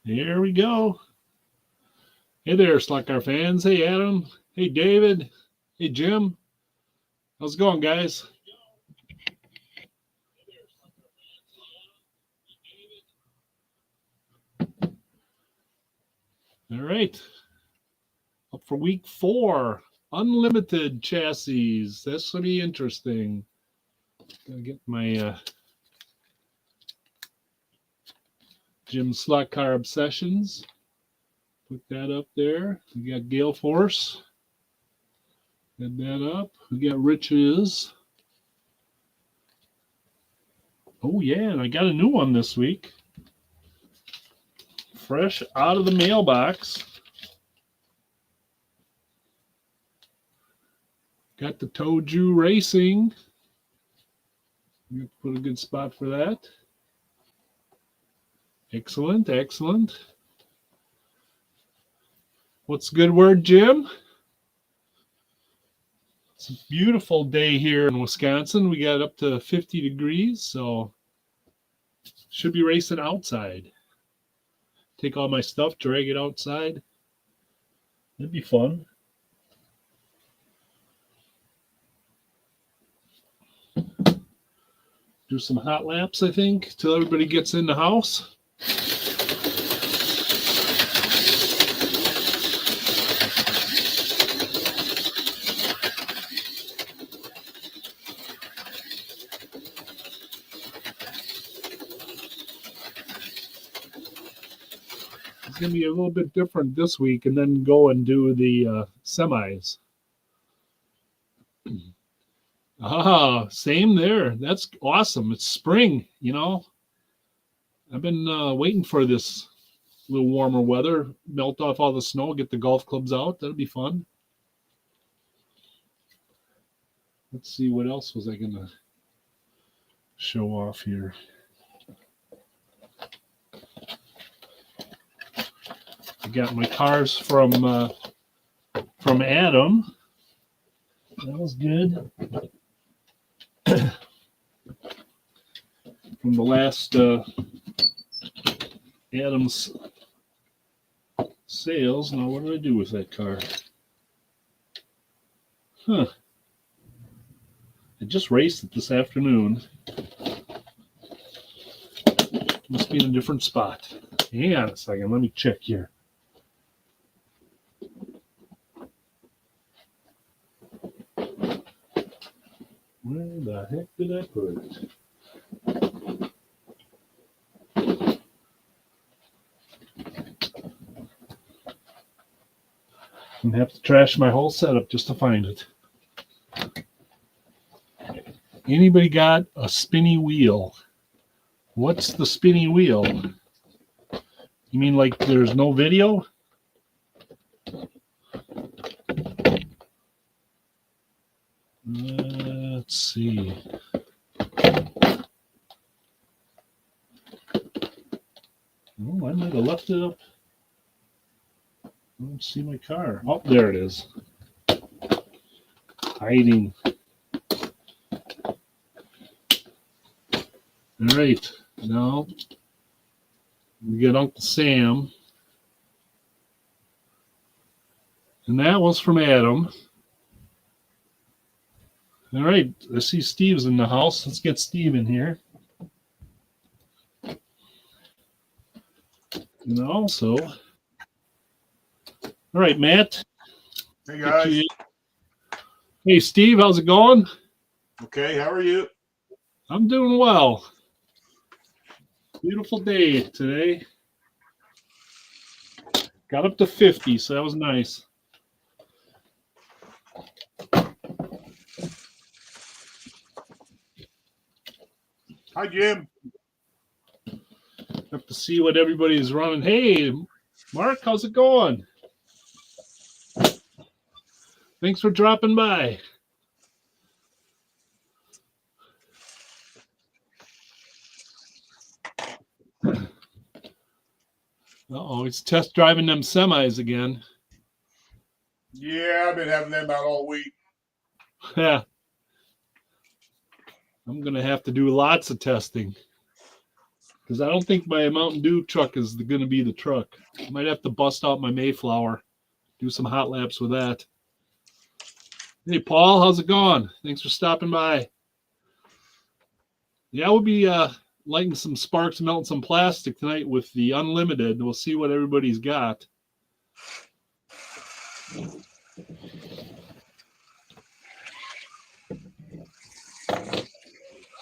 Here we go. Hey there, Slot Car fans. Hey, Adam. Hey, David. Hey, Jim. How's it going, guys? All right. Up for week 4. Unlimited chassis. This will be interesting. Gotta get my Jim Slot Car Obsessions. Put that up there. We got Gale Force. Get that up. We got Riches. Oh, yeah. And I got a new one this week. Fresh out of the mailbox. Got the Toju Racing. You put a good spot for that. Excellent, excellent. What's a good word, Jim? It's a beautiful day here in Wisconsin. We got up to 50 degrees, so should be racing outside. Take all my stuff, drag it outside. That'd be fun. Do some hot laps, I think, till everybody gets in the house. It's going to be a little bit different this week, and then go and do the semis. Same there. That's awesome. It's spring, you know. I've been waiting for this little warmer weather, melt off all the snow, get the golf clubs out. That'll be fun. Let's see, what else was I going to show off here? I got my cars from Adam. That was good. From the last Adam's sales. Now, what did I do with that car? I just raced it this afternoon. Must be in a different spot. Hang on a second. Let me check here. Where the heck did I put it? I'm going to have to trash my whole setup just to find it. Anybody got a spinny wheel? What's the spinny wheel? You mean like there's no video? Let's see. Oh, I might have left it up. I don't see my car. Oh, there it is. Hiding. All right. Now we got Uncle Sam. And that was from Adam. All right. I see Steve's in the house. Let's get Steve in here. And also, all right, Matt. Hey, guys. Hey, Steve, how's it going? Okay, how are you? I'm doing well. Beautiful day today. Got up to 50, so that was nice. Hi, Jim. Have to see what everybody is running. Hey, Mark, how's it going? Thanks for dropping by. Uh-oh, it's test driving them semis again. Yeah, I've been having them out all week. Yeah. I'm going to have to do lots of testing Because I don't think my Mountain Dew truck is going to be the truck. I might have to bust out my Mayflower, do some hot laps with that. Hey, Paul, how's it going? Thanks for stopping by. Yeah, we'll be lighting some sparks, melting some plastic tonight with the Unlimited. We'll see what everybody's got.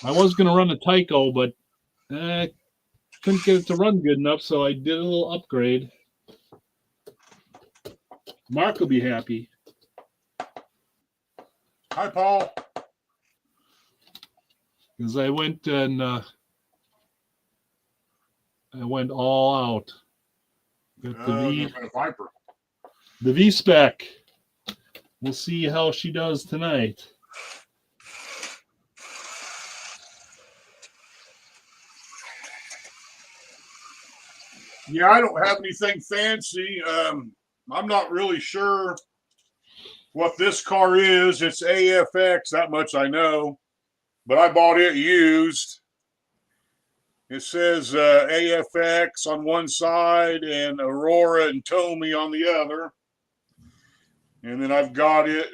I was going to run a Tyco, but I couldn't get it to run good enough, so I did a little upgrade. Mark will be happy. Hi, Paul. Because I went and I went all out. Got the V-Spec. We'll see how she does tonight. Yeah, I don't have anything fancy. I'm not really sure what this car is. It's AFX, that much I know. But I bought it used. It says AFX on one side and Aurora and Tommy on the other. And then I've got it.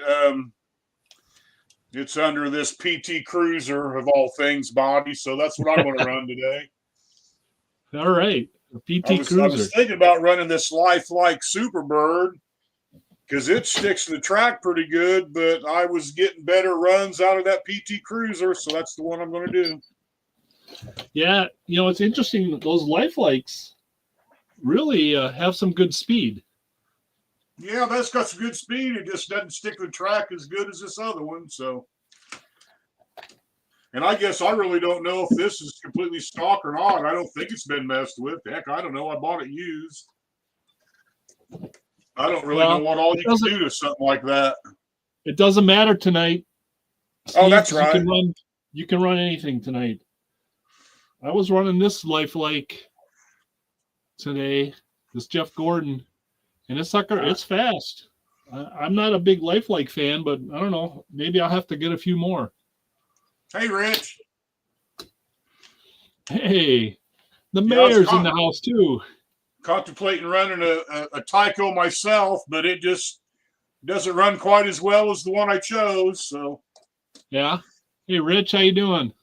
It's under this PT Cruiser of all things body. So that's what I'm going to run today. All right. A PT Cruiser. I was thinking about running this Lifelike Superbird because it sticks to the track pretty good, but I was getting better runs out of that PT Cruiser, so that's the one I'm going to do. Yeah, you know, it's interesting. Those Lifelikes really have some good speed. Yeah, that's got some good speed. It just doesn't stick to the track as good as this other one, so. And I guess I really don't know if this is completely stock or not. I don't think it's been messed with. Heck, I don't know. I bought it used. I don't really know what all you can do to something like that. It doesn't matter tonight. Steve, oh, that's right. You can run anything tonight. I was running this Lifelike today, this Jeff Gordon, and this sucker, it's fast. I'm not a big Lifelike fan, but I don't know. Maybe I'll have to get a few more. Hey, Rich. Hey, the mayor's in the house too. Contemplating running a Tyco myself, but it just doesn't run quite as well as the one I chose. So, yeah. Hey, Rich, how you doing?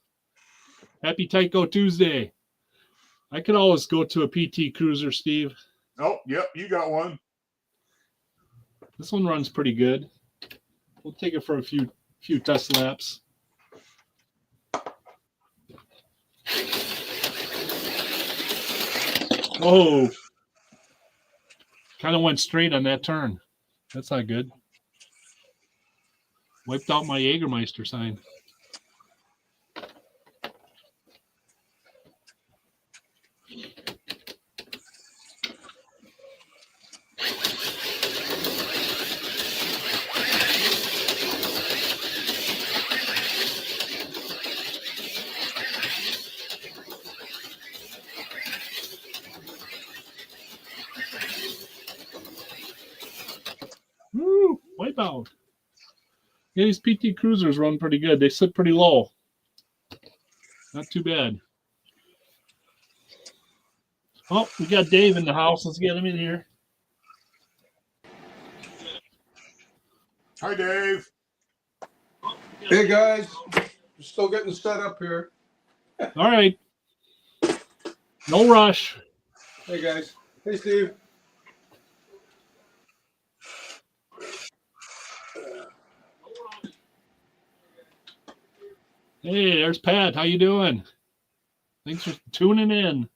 Happy Tyco Tuesday. I could always go to a PT Cruiser, Steve. Oh, yep, you got one. This one runs pretty good. We'll take it for a few test laps. Oh, kind of went straight on that turn. That's not good. Wiped out my Jägermeister sign. Woo! Wipeout. Yeah, these PT Cruisers run pretty good. They sit pretty low. Not too bad. Oh, we got Dave in the house. Let's get him in here. Hi, Dave. Hey, guys. We're still getting set up here. All right. No rush. Hey, guys. Hey, Steve. Hey, there's Pat. How you doing? Thanks for tuning in.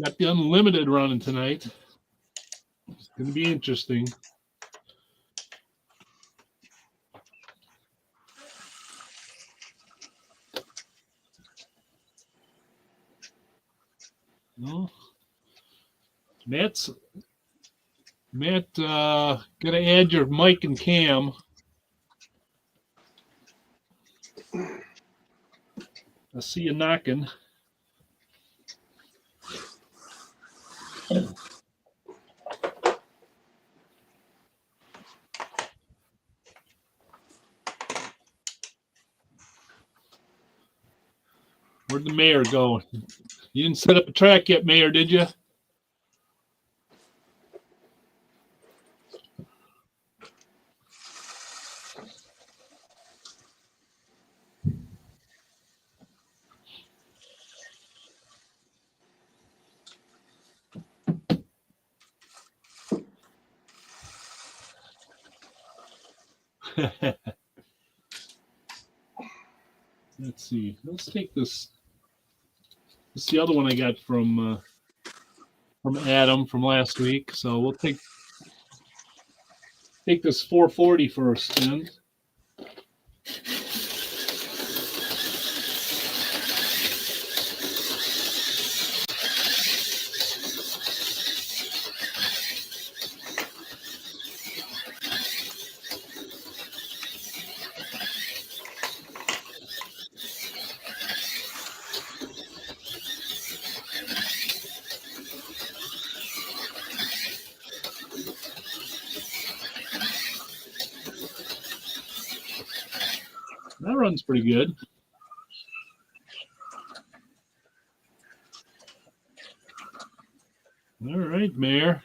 Got the Unlimited running tonight. It's going to be interesting. No. Matt, gonna add your mic and cam. I see you knocking. Where'd the mayor go? You didn't set up a track yet, Mayor, did you? Let's see. Let's take this. This is the other one I got from Adam from last week. So we'll take this 440 for a spin. That runs pretty good. All right, Mayor.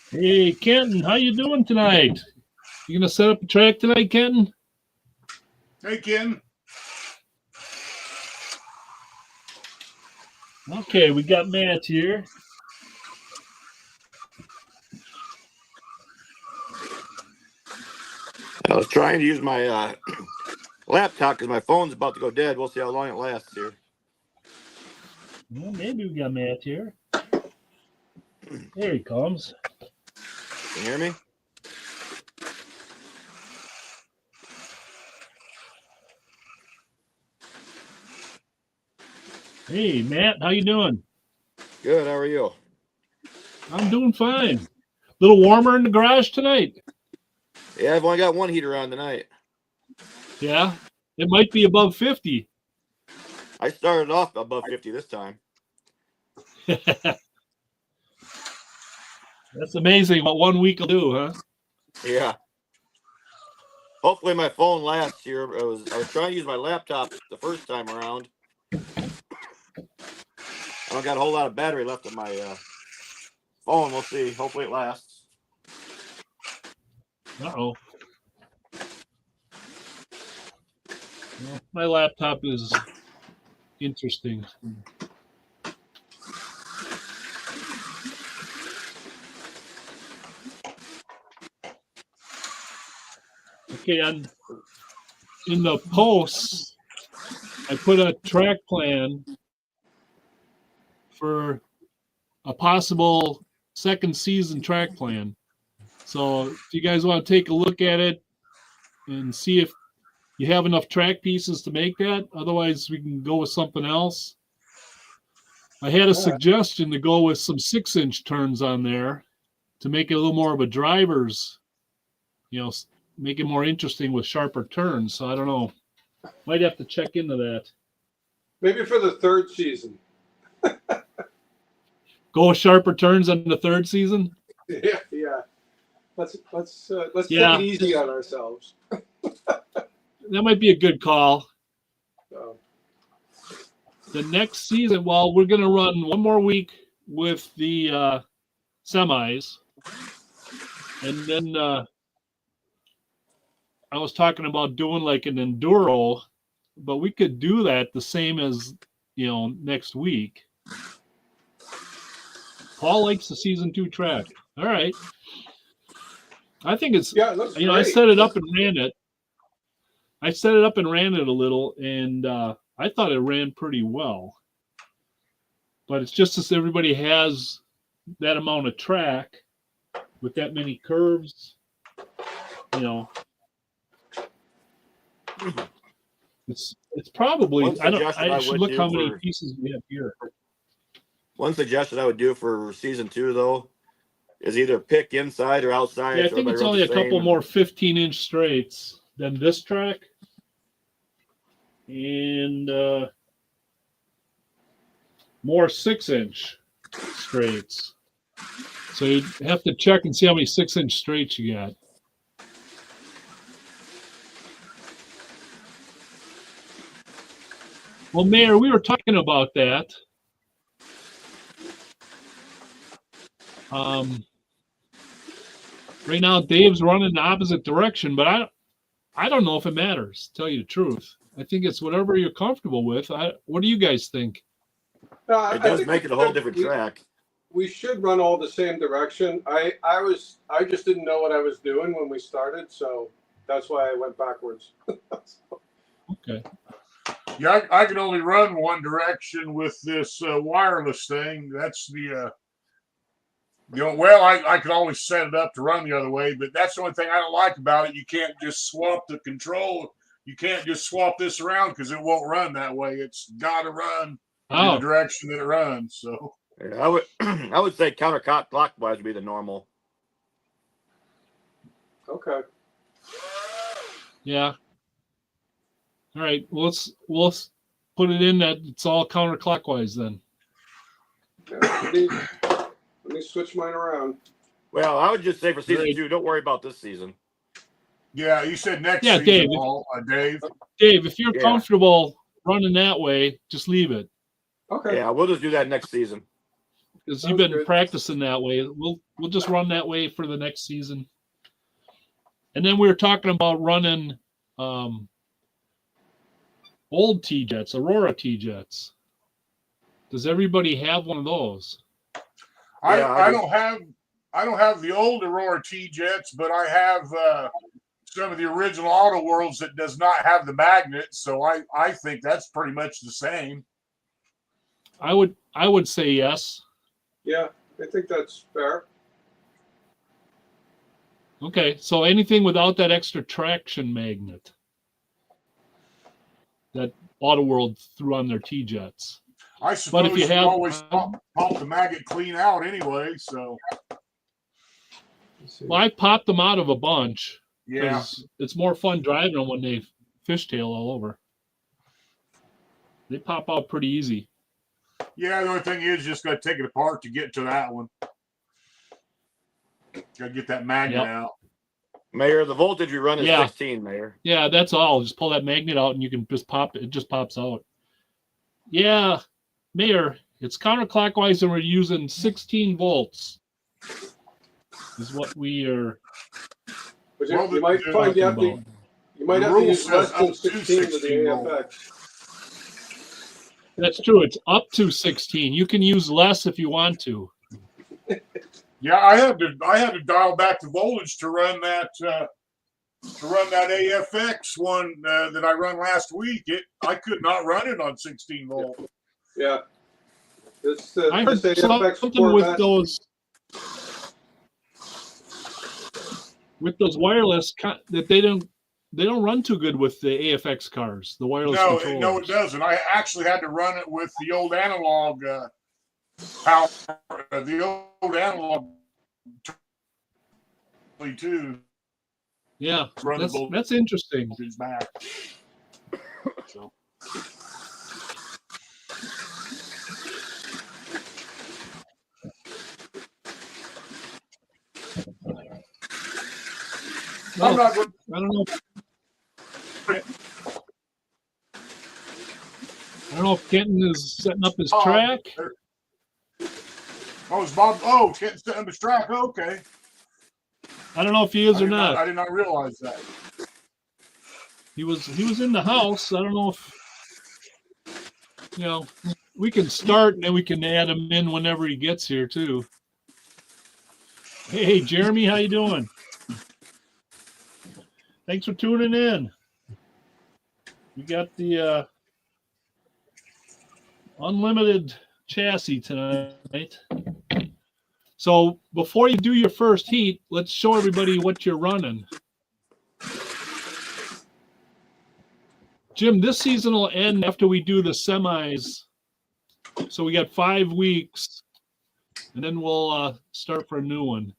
Hey, Kenton, how you doing tonight? You gonna set up a track tonight, Kenton? Hey, Ken. Okay, we got Matt here. I was trying to use my laptop because my phone's about to go dead. We'll see how long it lasts here. Well, maybe we got Matt here. There he comes. Can you hear me? Hey, Matt, how you doing? Good. How are you? I'm doing fine. A little warmer in the garage tonight. Yeah, I've only got one heater on tonight. Yeah, it might be above 50. I started off above 50 this time. That's amazing what 1 week will do, huh? Yeah. Hopefully my phone lasts here. I was trying to use my laptop the first time around. I don't got a whole lot of battery left on my phone. We'll see. Hopefully it lasts. Uh-oh. Well, my laptop is interesting. Okay, in the posts, I put a track plan for a possible second season track plan. So if you guys want to take a look at it and see if you have enough track pieces to make that, otherwise we can go with something else. I had a suggestion to go with some 6-inch turns on there to make it a little more of a driver's, make it more interesting with sharper turns. So I don't know. Might have to check into that. Maybe for the third season. Go with sharper turns on the third season? Yeah. Let's take Yeah. it easy on ourselves. That might be a good call. So, The next season, well, we're going to run one more week with the semis. And then I was talking about doing like an enduro, but we could do that the same as, next week. Paul likes the season 2 track. All right. I think it's, yeah, it looks great. I set it up and ran it. I set it up and ran it a little, and I thought it ran pretty well. But it's just as everybody has that amount of track with that many curves, it's probably, I should look how many pieces we have here. One suggestion I would do for season 2, though, is either pick inside or outside. Yeah, I think it's only a couple more 15-inch straights than this track. And more 6-inch straights. So you have to check and see how many 6-inch straights you got. Well, Mayor, we were talking about that. Right now, Dave's running the opposite direction, but I don't know if it matters, to tell you the truth. I think it's whatever you're comfortable with. What do you guys think? It does make it a whole different track. We should run all the same direction. I just didn't know what I was doing when we started, so that's why I went backwards. Okay. Yeah, I can only run one direction with this wireless thing. That's well, I can always set it up to run the other way, but that's the only thing I don't like about it. You can't just swap the control. You can't just swap this around because it won't run that way. It's got to run in the direction that it runs. So I would I would say counterclockwise would be the normal. Okay. Yeah. All right. We'll put it in that it's all counterclockwise then. Yeah, let me switch mine around. Well, I would just say for season 2, don't worry about this season. yeah, you said next Yeah, season, Dave. Dave. Dave, if you're comfortable running that way, just leave it. Okay. Yeah, we'll just do that next season. Because you've been practicing that way. We'll just run that way for the next season. And then we were talking about running old T-Jets, Aurora T-Jets. Does everybody have one of those? I don't have the old Aurora T-Jets, but I have some of the original Auto Worlds that does not have the magnet, so I think that's pretty much the same. I would say yes. Yeah, I think that's fair. Okay, so anything without that extra traction magnet that Auto World threw on their T-Jets. I suppose if you you have, always pop the magnet clean out anyway, so. Well, I popped them out of a bunch. Yeah. Because it's more fun driving them when they fishtail all over. They pop out pretty easy. Yeah, the only thing is just got to take it apart to get to that one. Got to get that magnet out. Mayor, the voltage we run is 16, Mayor. Yeah, that's all. Just pull that magnet out and you can just pop it. It just pops out. Yeah, Mayor, it's counterclockwise and we're using 16 volts. Is what we are. But you might find you might have to use less than 16 with the AFX. That's true. It's up to 16. You can use less if you want to. Yeah, I had to dial back the voltage to run that AFX one that I run last week. I could not run it on 16 volt. Yeah, I heard something with those wireless that they don't run too good with the AFX cars. The wireless controllers. No, it doesn't. I actually had to run it with the old analog power, the old analog too. Yeah, that's interesting. Back. So. Well, I don't know. I don't know if Kenton is setting up his track. Oh, it's Bob. Oh, Kenton's setting up his track. Okay. I don't know if he is or not. I did not realize that. He was in the house. I don't know if we can start and then we can add him in whenever he gets here too. Hey, Jeremy, how you doing? Thanks for tuning in. We got the unlimited chassis tonight. So before you do your first heat, let's show everybody what you're running. Jim, this season will end after we do the semis. So we got 5 weeks, and then we'll start for a new one.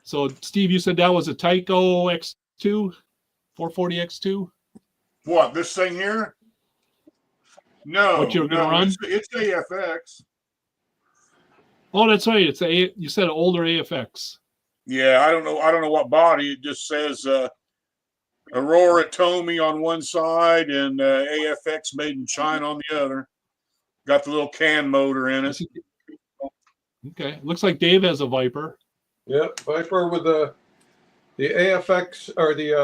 So, Steve, you said that was a Tyco X2, 440 X2? What, this thing here? No, What you were gonna no, run? it's AFX. Oh, that's right. It's you said older AFX. Yeah, I don't know what body. It just says Aurora Tomy on one side and AFX Made in China on the other. Got the little can motor in it. Okay. Looks like Dave has a Viper. Yep, Viper with the AFX or the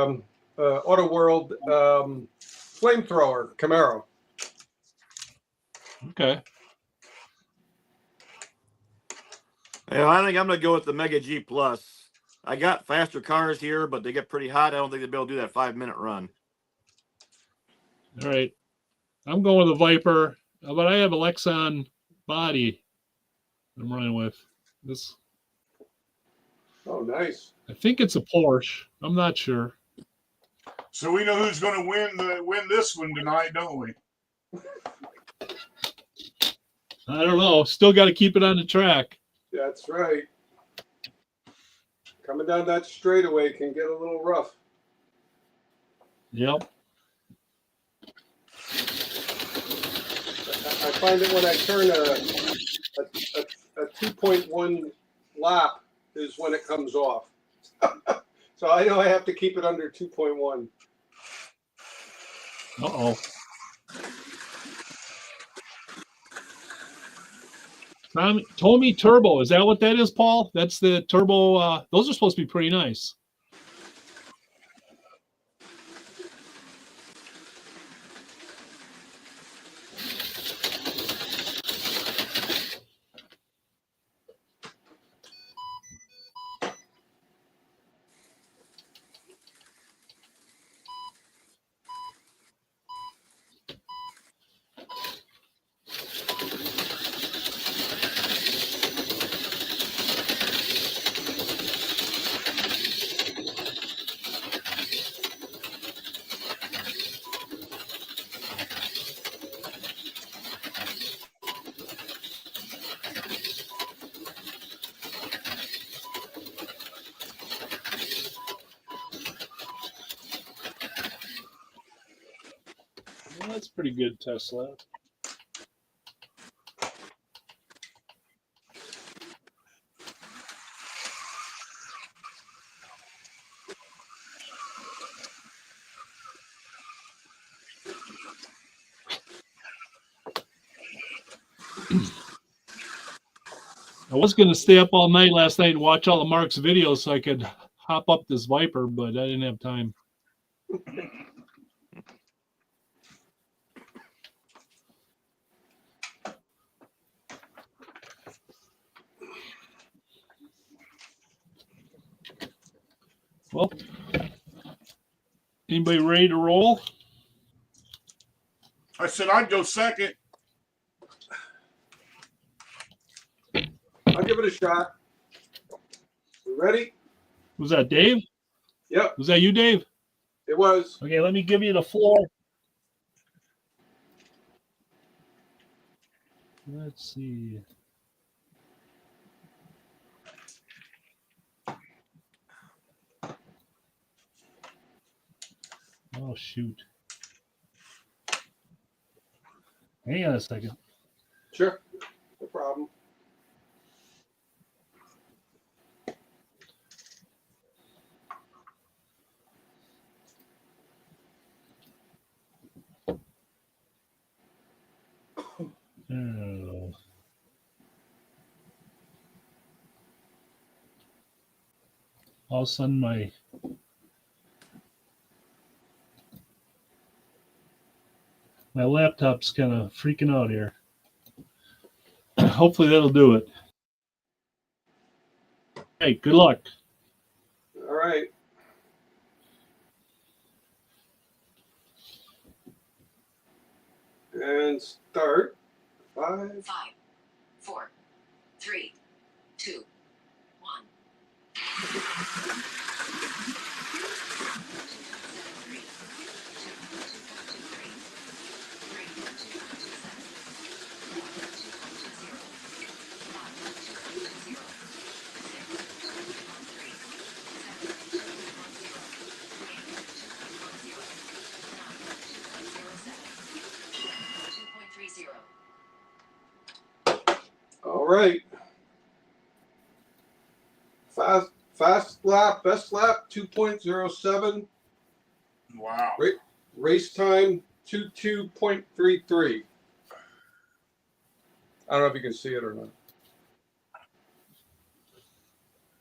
Auto World flamethrower Camaro. Okay. Yeah, I think I'm going to go with the Mega G Plus. I got faster cars here, but they get pretty hot. I don't think they'll be able to do that 5-minute run. All right. I'm going with a Viper, but I have a Lexan body I'm running with. This. Oh, nice. I think it's a Porsche. I'm not sure. So we know who's going to win this one tonight, don't we? I don't know. Still got to keep it on the track. That's right. Coming down that straightaway can get a little rough. Yep. I find that when I turn a 2.1 lap is when it comes off. So I know I have to keep it under 2.1. Uh-oh. Tomy Turbo. Is that what that is, Paul? That's the turbo. Those are supposed to be pretty nice. Well, that's pretty good, Tesla. I was going to stay up all night last night and watch all of Mark's videos so I could hop up this Viper, but I didn't have time. Well, anybody ready to roll? I said I'd go second. I'll give it a shot. You ready? Was that Dave? Yep, Was that you, Dave? it was. Okay, let me give you the floor. Let's see. Oh, shoot. Hang on a second. Sure, no problem. Oh. All of a sudden, my laptop's kind of freaking out here. Hopefully that'll do it. Hey, good luck. All right. And start. 5, 4, 3, 2, 1. right. Fast lap, best lap 2.07. Wow. Race time 22.33. I don't know if you can see it or not.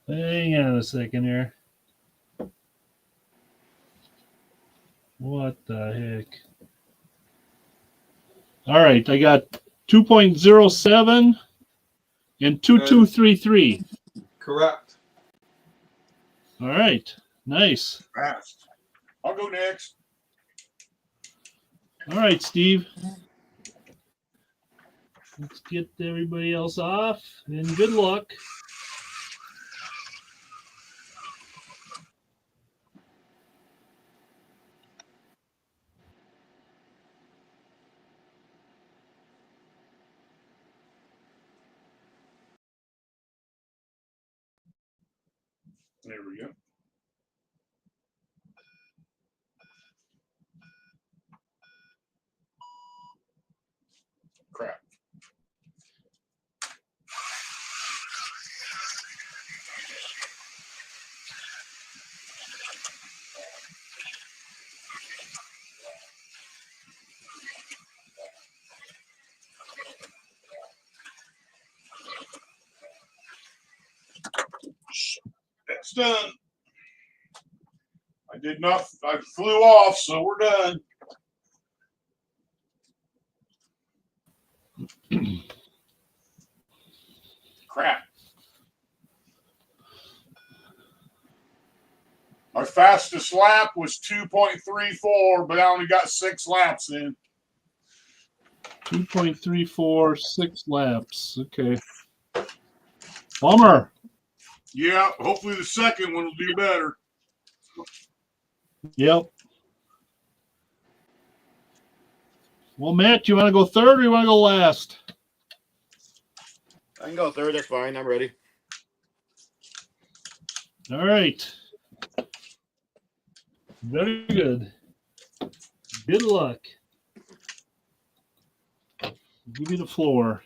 Hang on a second here. What the heck? All right, I got 2.07 and 2233. Correct. All right, nice. Fast. I'll go next. All right, Steve. Let's get everybody else off, and good luck. There we go. Crap. That's done. I did not. I flew off, so we're done. Crap. Our fastest lap was 2.34, but I only got 6 laps in. 2.34, 6 laps. Okay. Bummer. Yeah, hopefully the second one will do better. Yep. Well, Matt, you want to go third or you want to go last? I can go third. That's fine. I'm ready. All right. Very good. Good luck. Give me the floor.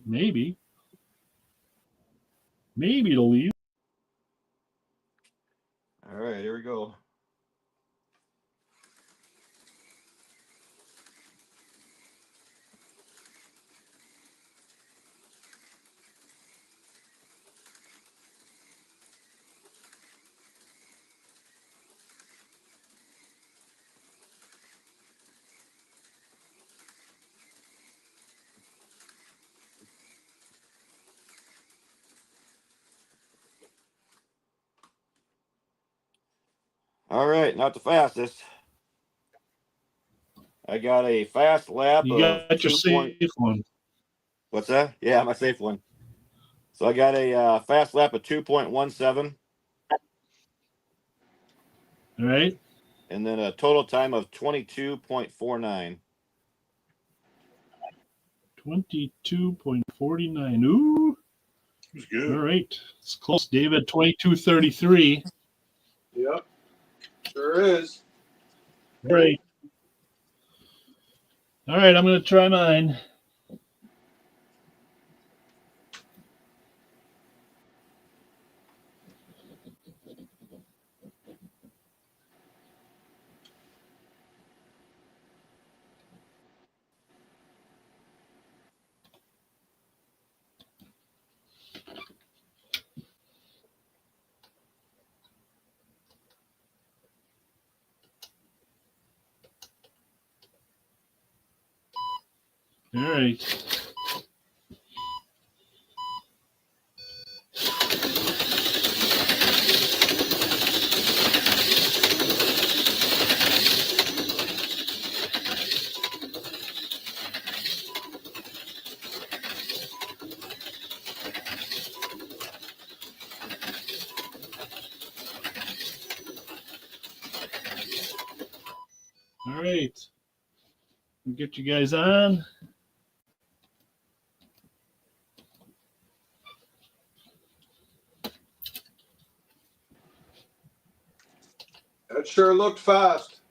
Maybe. Maybe it'll leave. All right, here we go. All right, not the fastest. I got a fast lap You of got your 2. safe one. What's that? Yeah, my safe one. So I got a fast lap of 2.17, All right. and then a total time of 22.49. 22.49. Ooh. It was All good. right. It's close, David. 22.33. Yep. Sure is. All right. All right, I'm going to try mine. All right. All right. We'll get you guys on. That sure looked fast.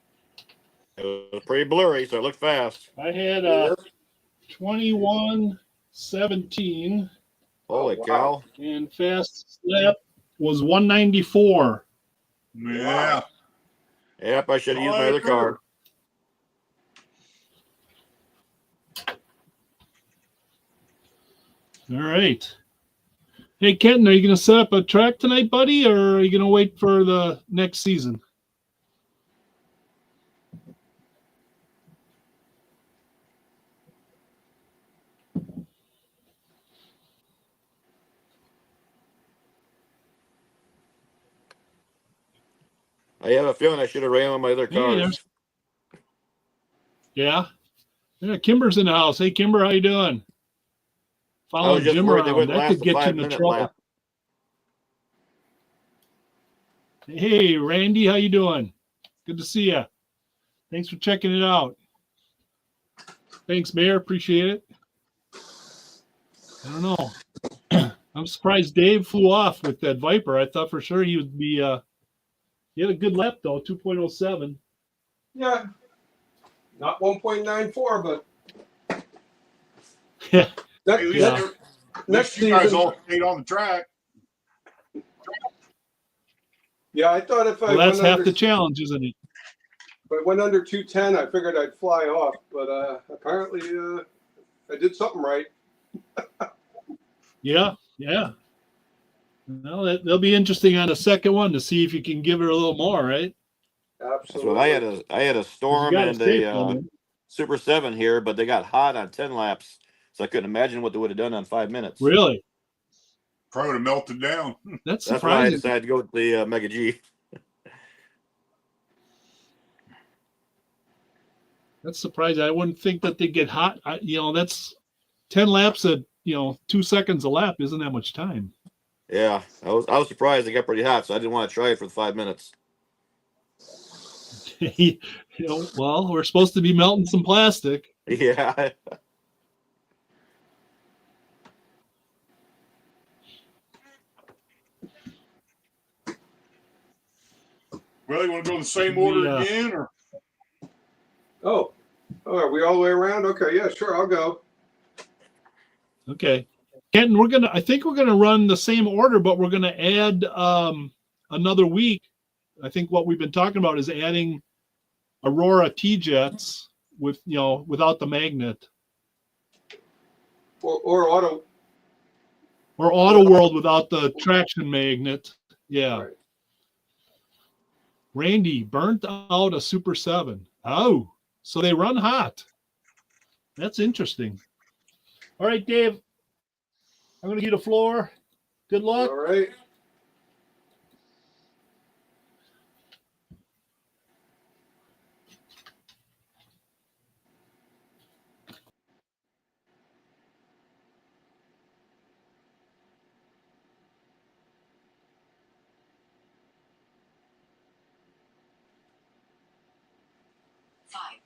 It was pretty blurry, so it looked fast. I had Yep. 21:17, Holy wow. cow. and fast lap was 194. Yeah. Yep, I should have used my Oh, other car. All right. Hey, Kenton, are you going to set up a track tonight, buddy, or are you going to wait for the next season? I have a feeling I should have ran on my other Hey, cars. Yeah. Yeah, Kimber's in the house. Hey, Kimber, how you doing? I was Following just Jim worried they around. wouldn't That last could a get you into 5-minute trouble. lap. Hey, Randy, how you doing? Good to see you. Thanks for checking it out. Thanks, Mayor. Appreciate it. I don't know. I'm surprised Dave flew off with that Viper. I thought for sure he would be. He had a good lap though, 2.07. Yeah. Not 1.94, but Yeah. next, At least, Yeah. next, at next least you guys season. all stayed on the track. Yeah, I thought if I Well, that's went half under, the challenge, isn't it? if I went under 210, I figured I'd fly off. But apparently, I did something right. Yeah. Yeah. Well, that'll be interesting on the second one to see if you can give her a little more, right? Absolutely. So I had a 'Cause storm you got and to stay a filming. Super 7 here, but they got hot on 10 laps. So I couldn't imagine what they would have done on 5 minutes. Really? Probably would have melted down. That's That's why I surprising. decided to go with the Mega G. That's surprising. I wouldn't think that they get hot. That's 10 laps at 2 seconds a lap. Isn't that much time? Yeah, I was surprised they got pretty hot, so I didn't want to try it for the 5 minutes. Well, we're supposed to be melting some plastic. Yeah. Well, you want to go the same order Yeah. again, or Oh, are we all the way around? Okay, yeah, sure, I'll go. Okay. Kenton, I think we're gonna run the same order, but we're gonna add another week. I think what we've been talking about is adding Aurora T-Jets without the magnet. Or auto. Or Auto World without the traction magnet. Yeah. Right. Randy burnt out a Super 7. Oh, so they run hot. That's interesting. All right, Dave. I'm going to give you the floor. Good luck. All right. Five,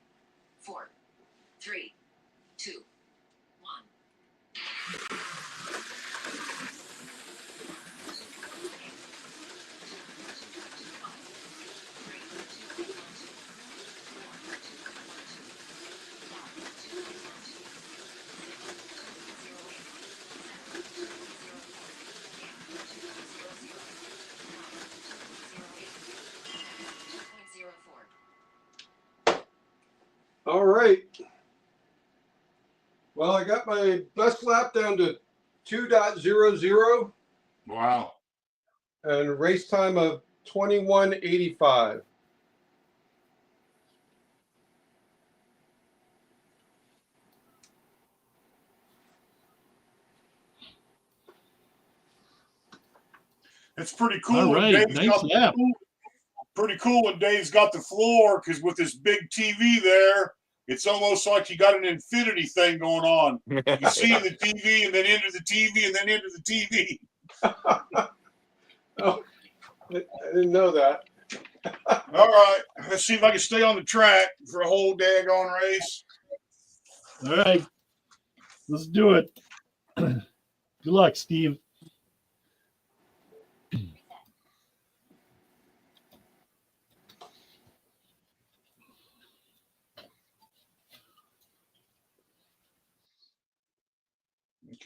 four, three, two, one. All right. Well, I got my best lap down to 2.00 wow. and race time of 21:85. It's pretty cool. All when right. Dave's Nice got lap. Pretty cool when Dave's got the floor, because with this big TV there, it's almost like you got an infinity thing going on. You see the TV and then into the TV and then into the TV. Oh, I didn't know that. All right, let's see if I can stay on the track for a whole daggone race. All right. Let's do it. Good luck, Steve.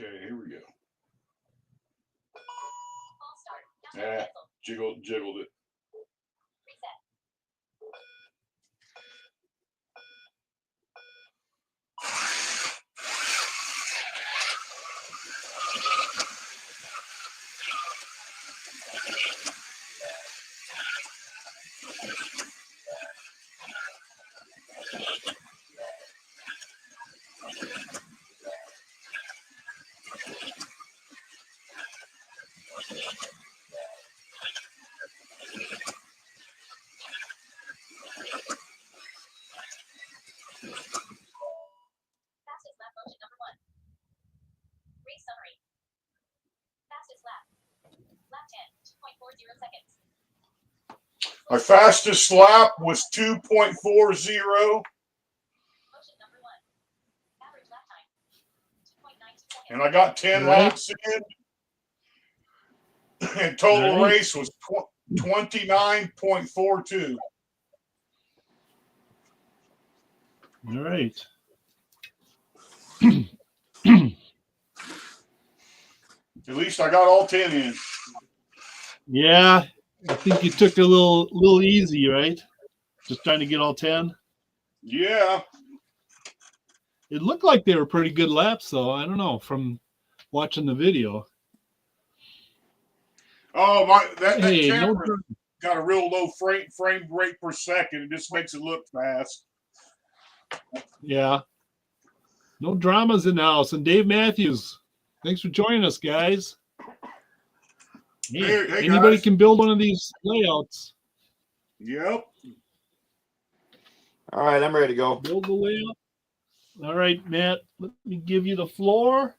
Okay, here we go. All start. Yeah, jiggled it. Reset. Fastest lap motion number 1. Race summary. Fastest lap. Lap 10, 2.40 seconds. My fastest lap was 2.40, Motion number 1. Average lap time. 2.92 seconds. and I got 10 Right. laps in. And total Right. race was 29.42. All right. At least I got all 10 in. Yeah, I think you took a little easy, right? Just trying to get all 10. Yeah. It looked like they were pretty good laps, though. I don't know from watching the video. Oh my! That Hey, no, camera got a real low frame rate per second. It just makes it look fast. yeah, no dramas in the house. And Dave Matthews, thanks for joining us, guys. Hey, Hey, anybody guys. can build one of these layouts. Yep. All right, I'm ready to go. Build the layout. All right, Matt, let me give you the floor.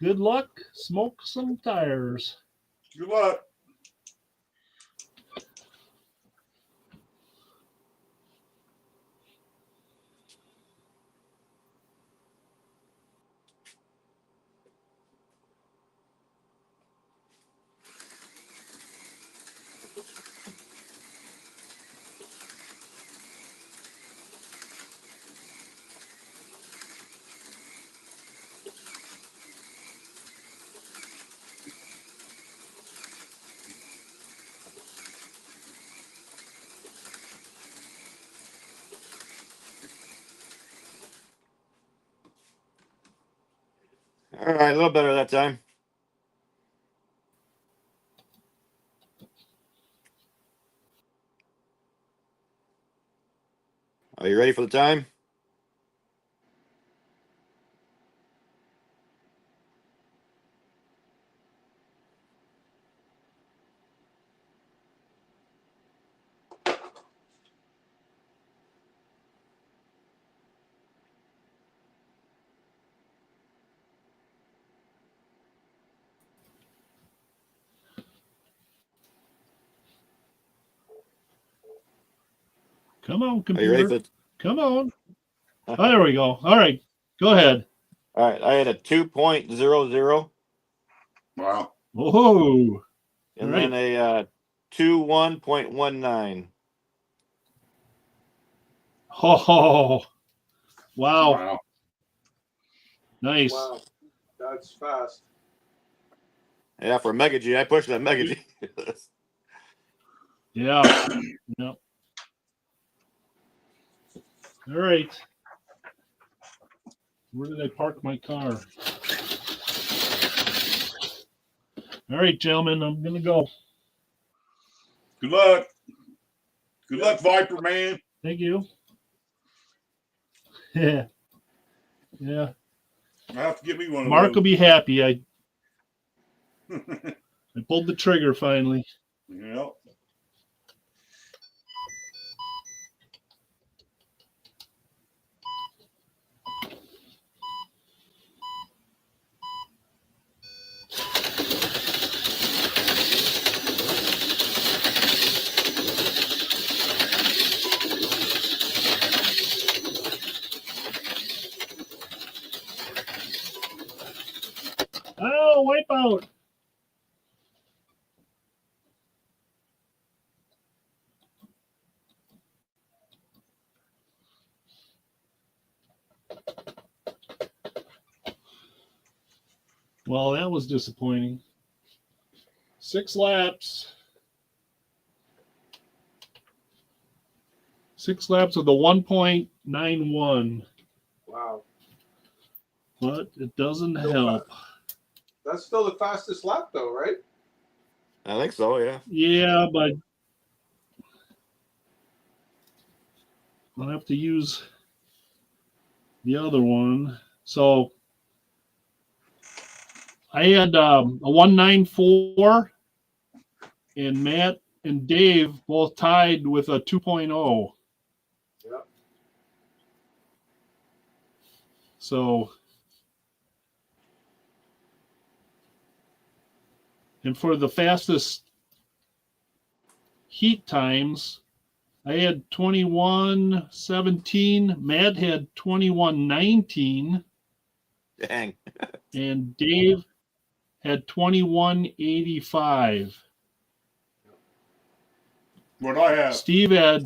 Good luck. Smoke some tires. Good luck. All right, a little better that time. Are you ready for the time? Come on, Are you ready computer. for Come on. Oh, there we go. All right, go ahead. All right, I had a 2.00 Wow. Whoa. and All then right. a 21.19. Oh, wow. Wow. Nice. Wow, that's fast. Yeah, for Mega G, I pushed that Mega G. Yeah. Yeah. All right. Where did I park my car? All right, gentlemen, I'm going to go. Good luck. Good luck, Viper man. Thank you. Yeah. Yeah. I have to get me one of Mark will those. be happy. I pulled the trigger finally. Yep. Oh, wipe out. Well, that was disappointing. 6 laps. 6 laps with a 1.91. Wow. But it doesn't Still help. That's still the fastest lap, though, right? I think so, yeah. Yeah, but I'll have to use the other one. So I had a 194, and Matt and Dave both tied with a 2.0. Yep. So, and for the fastest heat times, I had 21:17. Matt had 21:19. Dang. And Dave had 21:85. What I have? Steve had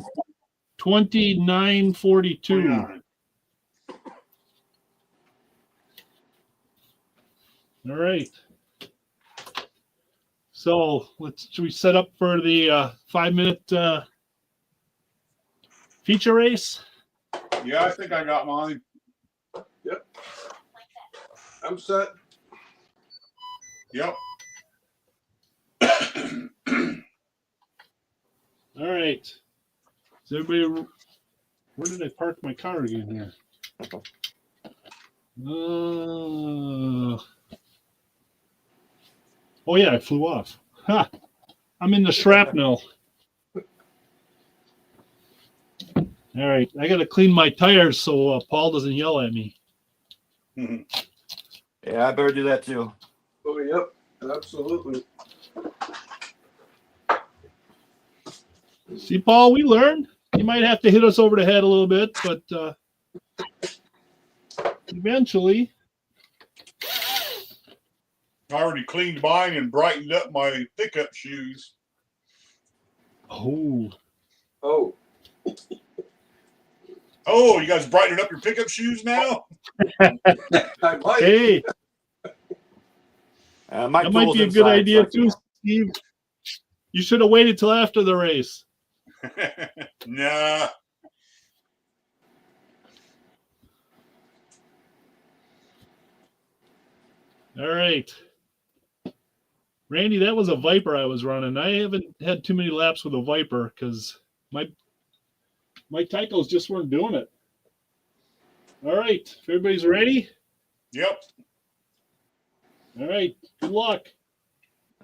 29:42. 29. All right. So should we set up for the 5-minute feature race? Yeah, I think I got mine. I'm set. Yep. All right. Is everybody? Where did I park my car again here? Oh yeah, I flew off. Ha! I'm in the shrapnel. All right, I got to clean my tires so Paul doesn't yell at me. Yeah, I better do that too. Oh, yep. Absolutely. See, Paul, we learned. You might have to hit us over the head a little bit, but eventually. I already cleaned mine and brightened up my pickup shoes. Oh. Oh. Oh, you guys brightened up your pickup shoes now? I might. Hey, My that might tool's be a inside, good idea so I too, Steve. You should have waited till after the race. Nah. All right. Randy, that was a Viper I was running. I haven't had too many laps with a Viper because my Tycos just weren't doing it. All right. If everybody's ready, Yep. all right. Good luck.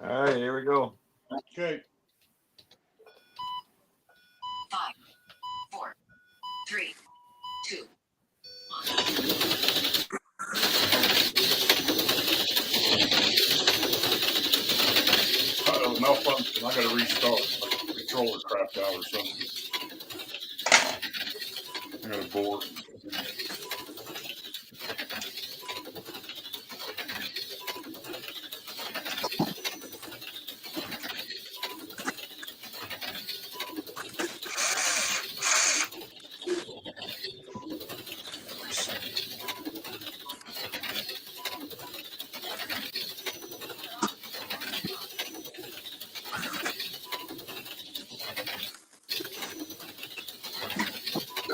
All right, here we go. Okay. 5, 4, 3, 2, 1. Uh-oh, malfunction. I got to restart. My controller crapped out or something. I got a board.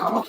Oh.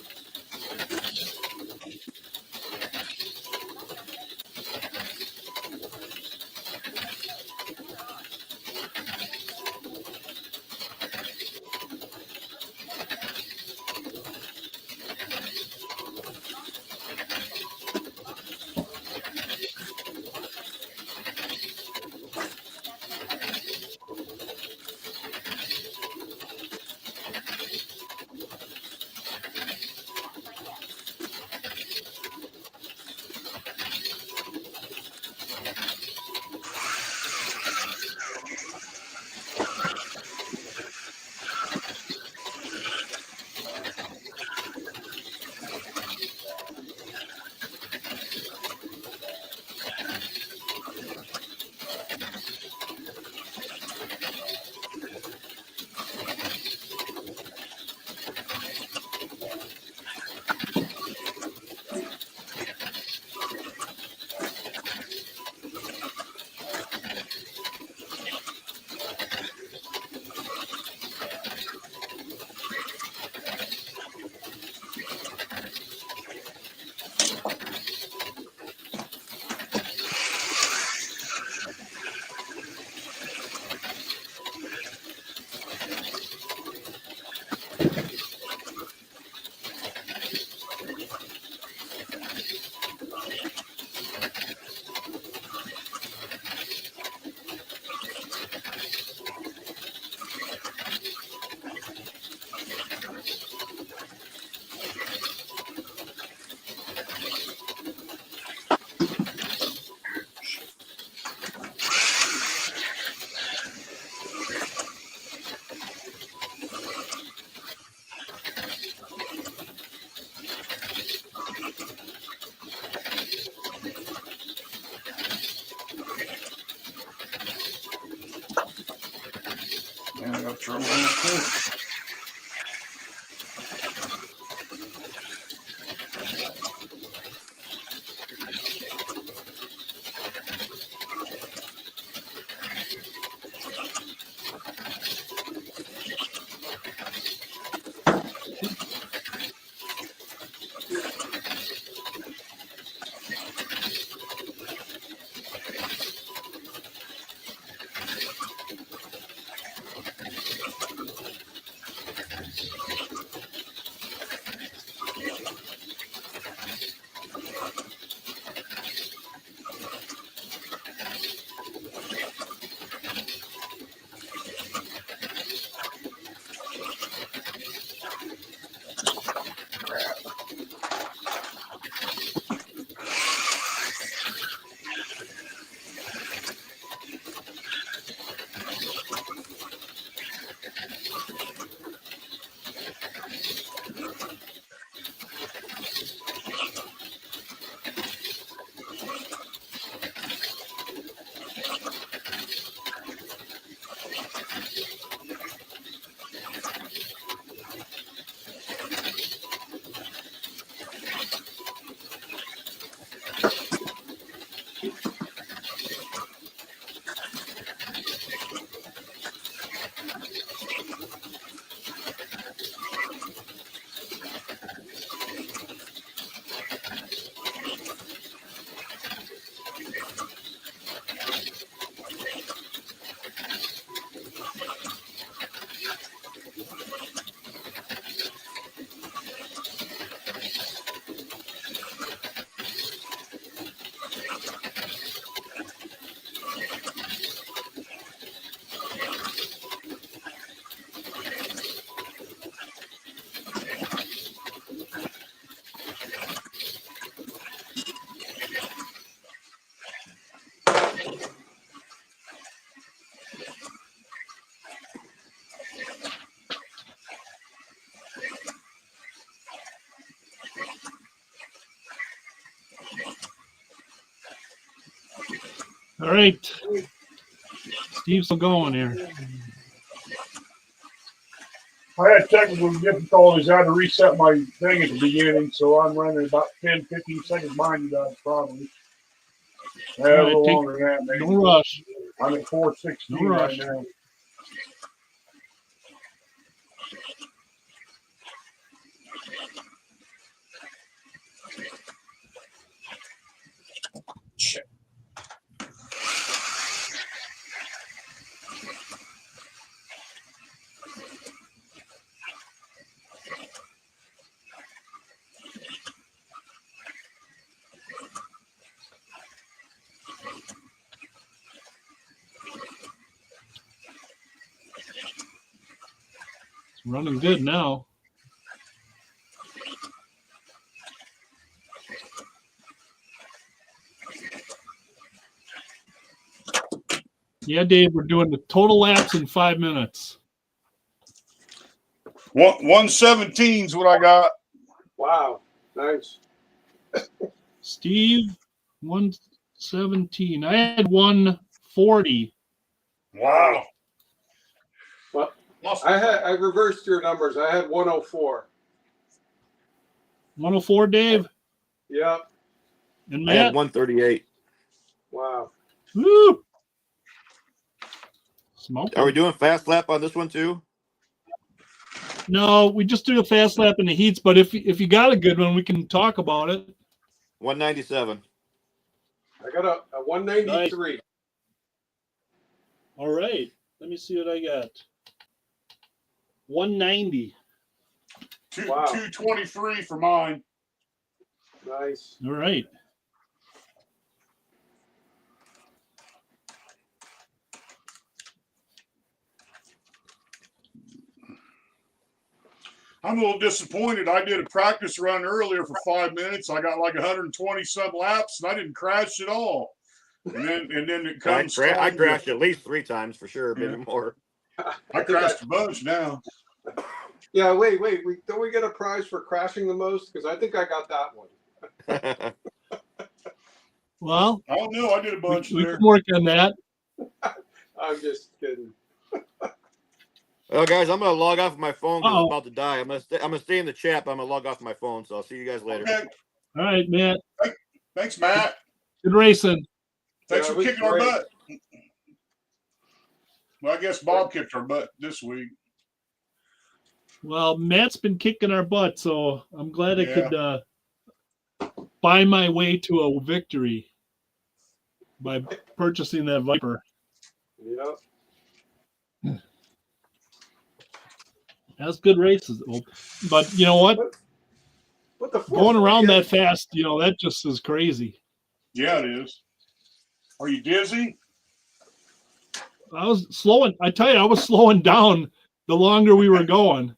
All right. Steve's still going here. I had technical difficulties. I had to reset my thing at the beginning, so I'm running about 10, 15 seconds behind you guys, probably. A little longer than that, maybe. No rush. I'm at 416 No rush. right now. Shit. It's running good now. Yeah, Dave, we're doing the total laps in 5 minutes. 117 is what I got. Wow, nice. Steve, 117. I had 140. Wow. Well, I reversed your numbers. I had 104. 104, Dave? Yep. And I had Matt? 138. Wow. Woo! Smoke. Are we doing fast lap on this one too? No, we just do a fast lap in the heats, but if you got a good one, we can talk about it. 197. I got a 193. All right. Let me see what I got. 190. Wow. 223 for mine. Nice. All right. I'm a little disappointed. I did a practice run earlier for 5 minutes. I got like 120 some laps, and I didn't crash at all. And then it comes. I crashed at least 3 times for sure, maybe Yeah. more. I crashed a bunch now. Yeah, wait. Don't we get a prize for crashing the most? Because I think I got that one. Well, I don't know. I did a bunch we there. can work on that. I'm just kidding. Well, guys, I'm gonna log off my phone because Uh-oh. it's about to die. I'm gonna stay in the chat, but I'm gonna log off my phone. So I'll see you guys later. Okay. All right, Matt. Thanks, Matt. Good racing. Thanks Yeah, it for was kicking our great. butt. Well, I guess Bob kicked our butt this week. Well, Matt's been kicking our butt, so I'm glad I Yeah. could buy my way to a victory by purchasing that Viper. Yep. That's good races. But you know what? What the Going around that fast, that just is crazy. Yeah, it is. Are you dizzy? I was slowing. I tell you, I was slowing down the longer we were going.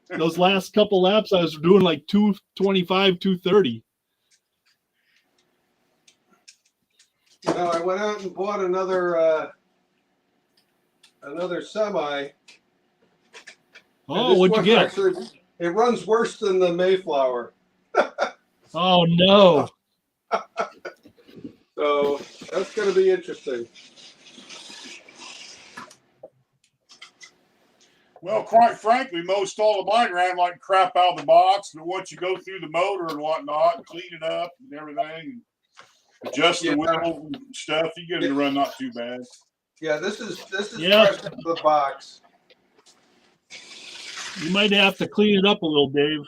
Those last couple laps, I was doing like 225, 230. I went out and bought another semi. Oh, what'd you get? Actually, it runs worse than the Mayflower. Oh, no. So that's going to be interesting. Well, quite frankly, most all of mine ran like crap out of the box. But once you go through the motor and whatnot, and clean it up and everything, and adjust the wheel and stuff, you get it to run not too bad. Yeah, this is Yeah. fresh out of the box. You might have to clean it up a little, Dave.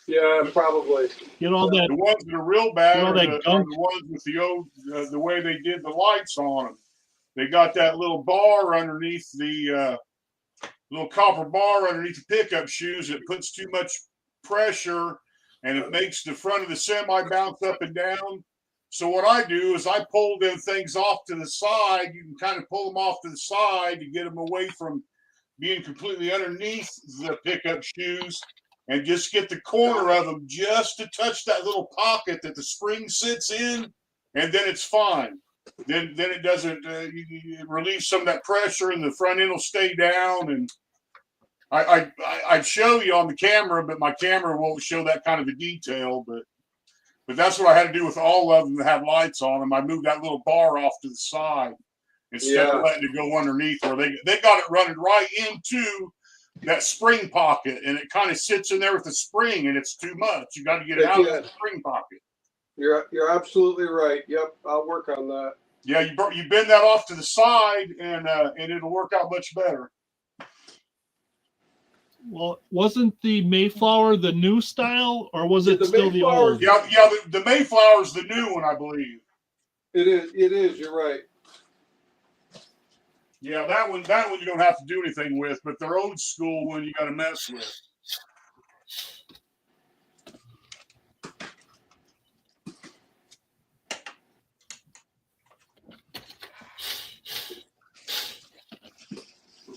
Yeah, probably. Get all that. The ones that are real bad all are that the gunk. ones with the old, the way they did the lights on them. They got that little bar underneath the little copper bar underneath the pickup shoes. It puts too much pressure, and it makes the front of the semi bounce up and down. So what I do is I pull them things off to the side. You can kind of pull them off to the side to get them away from being completely underneath the pickup shoes, and just get the corner of them just to touch that little pocket that the spring sits in, and then it's fine. Then it doesn't you relieve some of that pressure, and the front end will stay down. And I'd show you on the camera, but my camera won't show that kind of a detail. But But that's what I had to do with all of them that had lights on them. I moved that little bar off to the side instead of letting it go underneath, where they got it running right into that spring pocket, and it kind of sits in there with the spring, and it's too much. You got to get it out of that spring pocket. You're absolutely right. Yep, I'll work on that. Yeah, you bend that off to the side, and it'll work out much better. Well, wasn't the Mayflower the new style, or was it The still the Mayflower- old? Yeah, the Mayflower's the new one, I believe. It is. You're right. Yeah, that one you don't have to do anything with, but their old school one you got to mess with.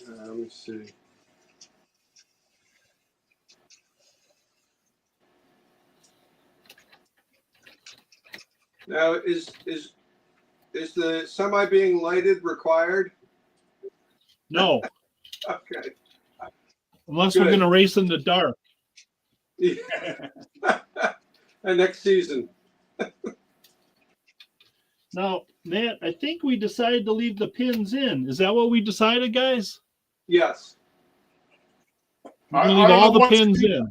Let me see. Now, is the semi being lighted required? No, Okay. unless Good. we're going to race in the dark. And next season. Now, Matt, I think we decided to leave the pins in. Is that what we decided, guys? Yes. We're going to leave all the pins in.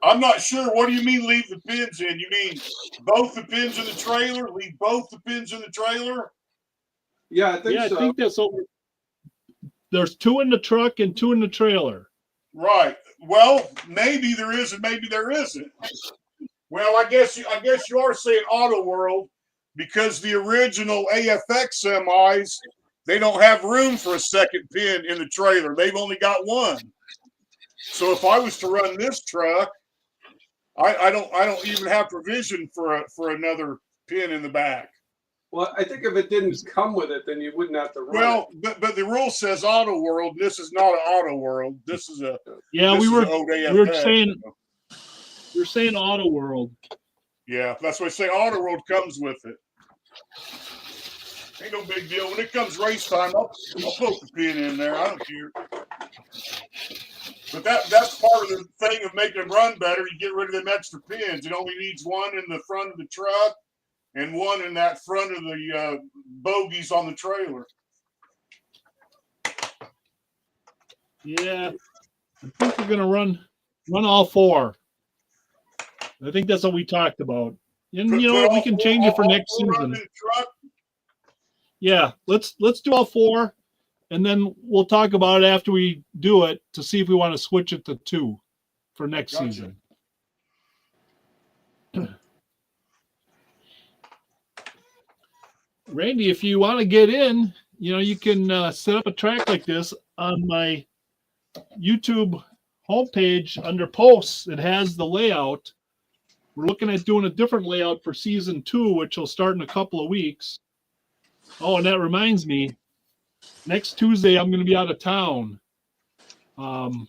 I'm not sure. What do you mean leave the pins in? You mean both the pins in the trailer? Leave both the pins in the trailer? Yeah, I think so. I think that's what there's 2 in the truck and 2 in the trailer. Right. Well, maybe there is and maybe there isn't. Well, I guess you are saying Auto World, because the original AFX semis, they don't have room for a second pin in the trailer. They've only got one. So if I was to run this truck, I don't even have provision for another pin in the back. Well, I think if it didn't come with it, then you wouldn't have to run Well, but the rule says Auto World. And this is not an Auto World. This is a We were AFX. saying Auto World. Yeah, that's why I say Auto World comes with it. Ain't no big deal. When it comes race time, I'll poke the pin in there. I don't care. But that's part of the thing of making them run better. You get rid of them extra pins. It only needs one in the front of the truck and one in that front of the bogies on the trailer. Yeah, I think we're going to run all 4. I think that's what we talked about. And we can change it for next season. Yeah, let's do all 4, and then we'll talk about it after we do it to see if we want to switch it to 2 for next season. Randy, if you want to get in, you can set up a track like this on my YouTube homepage under posts. It has the layout. We're looking at doing a different layout for season 2, which will start in a couple of weeks. Oh, and that reminds me, next Tuesday I'm going to be out of town. Can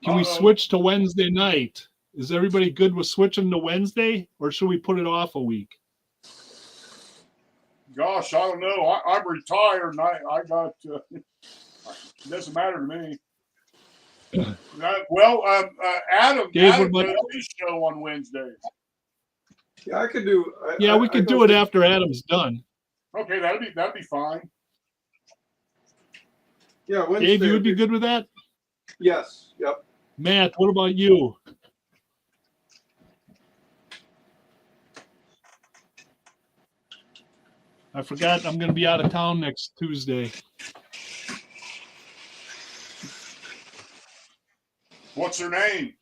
we switch to Wednesday night? Is everybody good with switching to Wednesday, or should we put it off a week? Gosh, I don't know. I'm retired, and I got. It doesn't matter to me. Adam Dave, does his show on Wednesdays. Yeah, I could do. We could do it after Adam's done. Okay, that'd be fine. Yeah, Wednesday. Dave, you would be good with that? Yes. Yep. Matt, what about you? I forgot I'm going to be out of town next Tuesday. What's her name?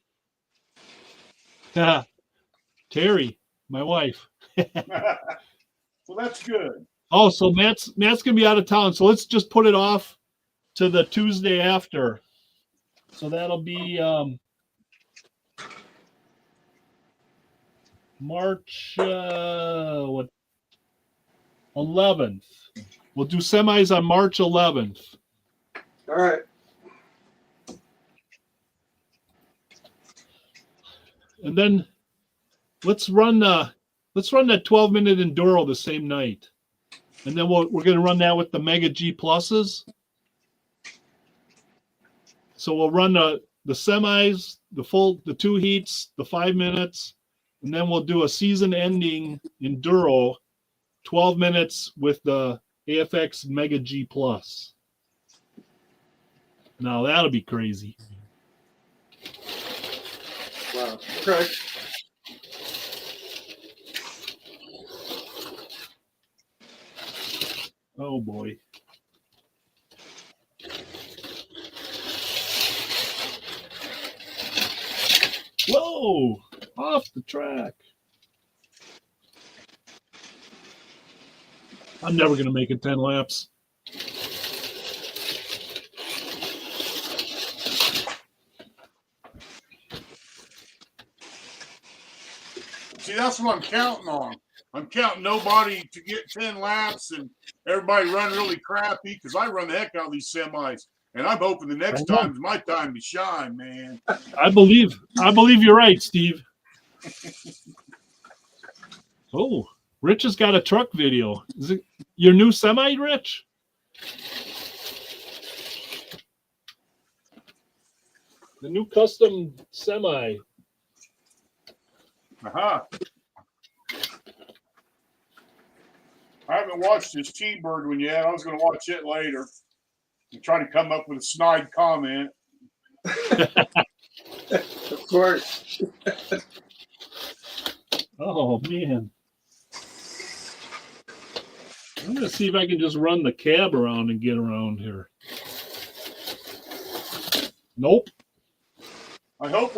Terry, my wife. Well, that's good. Oh, so Matt's going to be out of town. So let's just put it off to the Tuesday after. So that'll be March 11th. We'll do semis on March 11th. All right. And then let's run that 12-minute enduro the same night. And then we're going to run that with the Mega G pluses. So we'll run the semis, the 2 heats, the 5 minutes, and then we'll do a season-ending enduro, 12 minutes with the AFX Mega G Plus. Now that'll be crazy. Wow. Okay. Oh boy. Whoa! Off the track. I'm never going to make it 10 laps. See, that's what I'm counting on. I'm counting nobody to get 10 laps and everybody run really crappy because I run the heck out of these semis. And I'm hoping the next time's my time to shine, man. I believe you're right, Steve. Oh, Rich has got a truck video. Is it your new semi, Rich? The new custom semi. Uh-huh. I haven't watched this T-Bird one yet. I was going to watch it later and try to come up with a snide comment. Of course. Oh, man. I'm going to see if I can just run the cab around and get around here. Nope. I hope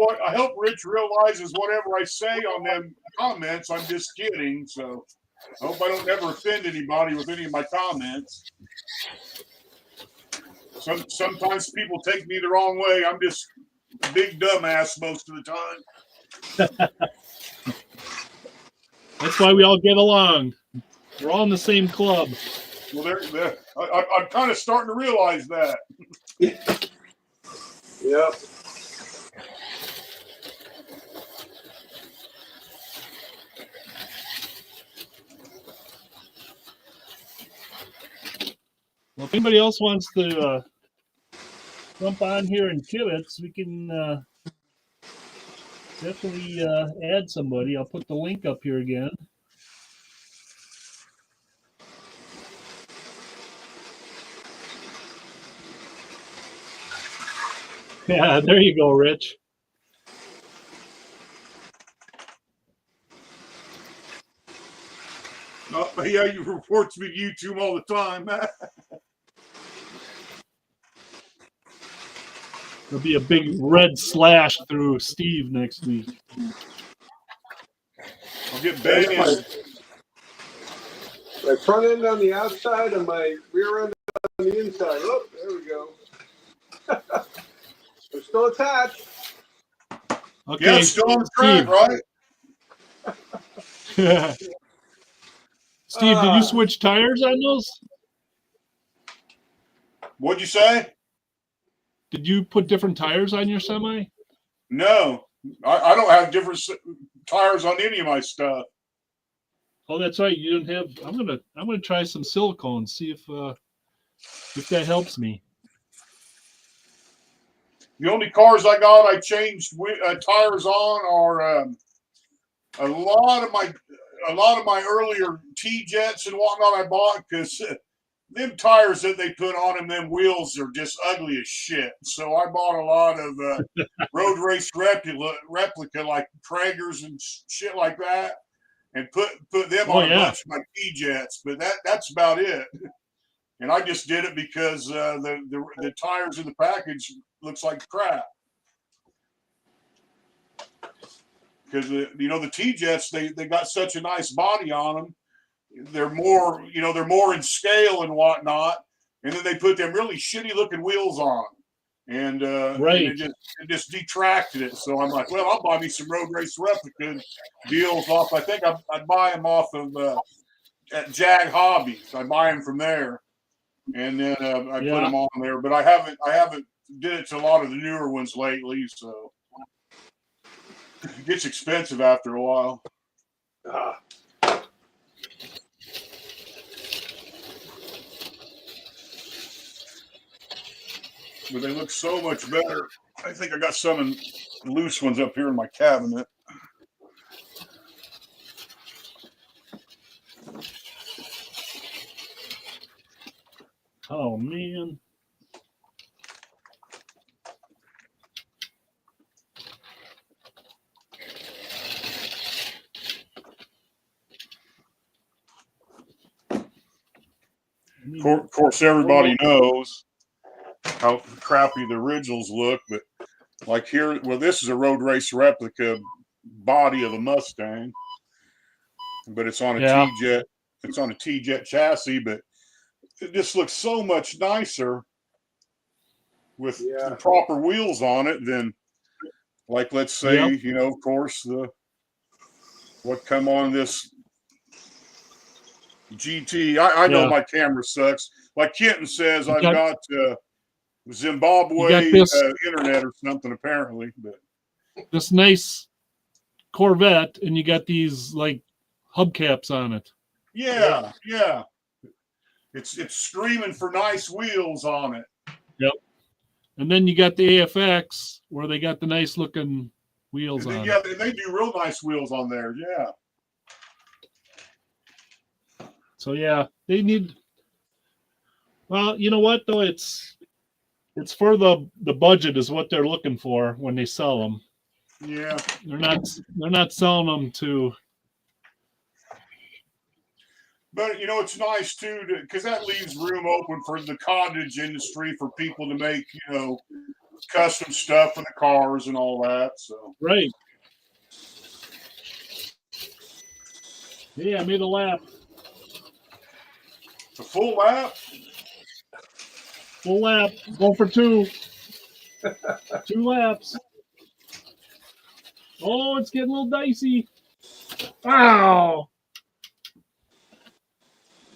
Rich realizes whatever I say on them comments, I'm just kidding. So I hope I don't ever offend anybody with any of my comments. Sometimes people take me the wrong way. I'm just a big dumbass most of the time. That's why we all get along. We're all in the same club. Well, I'm kind of starting to realize that. Yep. Well, if anybody else wants to jump on here and kibitz, we can definitely add somebody. I'll put the link up here again. Yeah, there you go, Rich. Yeah, you report to me to YouTube all the time. There'll be a big red slash through Steve next week. I'll get banned. My front end on the outside and my rear end on the inside. Oh, there we go. They're still attached. Okay, Yeah, it's still on the track, right? Steve, did you switch tires on those? What'd you say? Did you put different tires on your semi? No, I don't have different tires on any of my stuff. Oh, that's right. You don't have. I'm gonna try some silicone. See if that helps me. The only cars I got, I changed tires on are a lot of my earlier T-Jets and whatnot I bought because them tires that they put on them wheels are just ugly as shit. So I bought a lot of road race replica like Traegers and shit like that, and put them on a bunch of my T-Jets. But that's about it. And I just did it because the tires in the package looks like crap. Because the T-Jets they got such a nice body on them. They're more in scale and whatnot, and then they put them really shitty looking wheels on, and right. And it just detracted it. So I'm like, well, I'll buy me some road race replica deals off. I think I'd buy them off of at Jag Hobbies. I buy them from there, and then I put them on there. But I haven't did it to a lot of the newer ones lately, so it gets expensive after a while. But they look so much better. I think I got some loose ones up here in my cabinet. Oh man. Of course, everybody knows how crappy the originals look, but like here, well, this is a road race replica body of the Mustang, but it's on a Yeah. T-Jet. It's on a T-Jet chassis, but it just looks so much nicer with the proper wheels on it than, like, let's say, Yep. you know, of course, what come on this GT. I know Yeah. my camera sucks. Like Kenton says, I've got- got You Zimbabwe got this internet or something apparently, but this nice Corvette, and you got these like hubcaps on it. yeah. It's screaming for nice wheels on it. Yep. And then you got the AFX where they got the nice looking wheels on Yeah, it. they do real nice wheels on there. Yeah. So yeah, they need. Well, you know what though? It's for the budget is what they're looking for when they sell them. Yeah. They're not selling them to. But you know, it's nice too, because that leaves room open for the cottage industry for people to make, you know, custom stuff for the cars and all that. So Right. Yeah, I made a lap. a full lap. Full lap. Going for 2. 2 laps. Oh, it's getting a little dicey. Wow.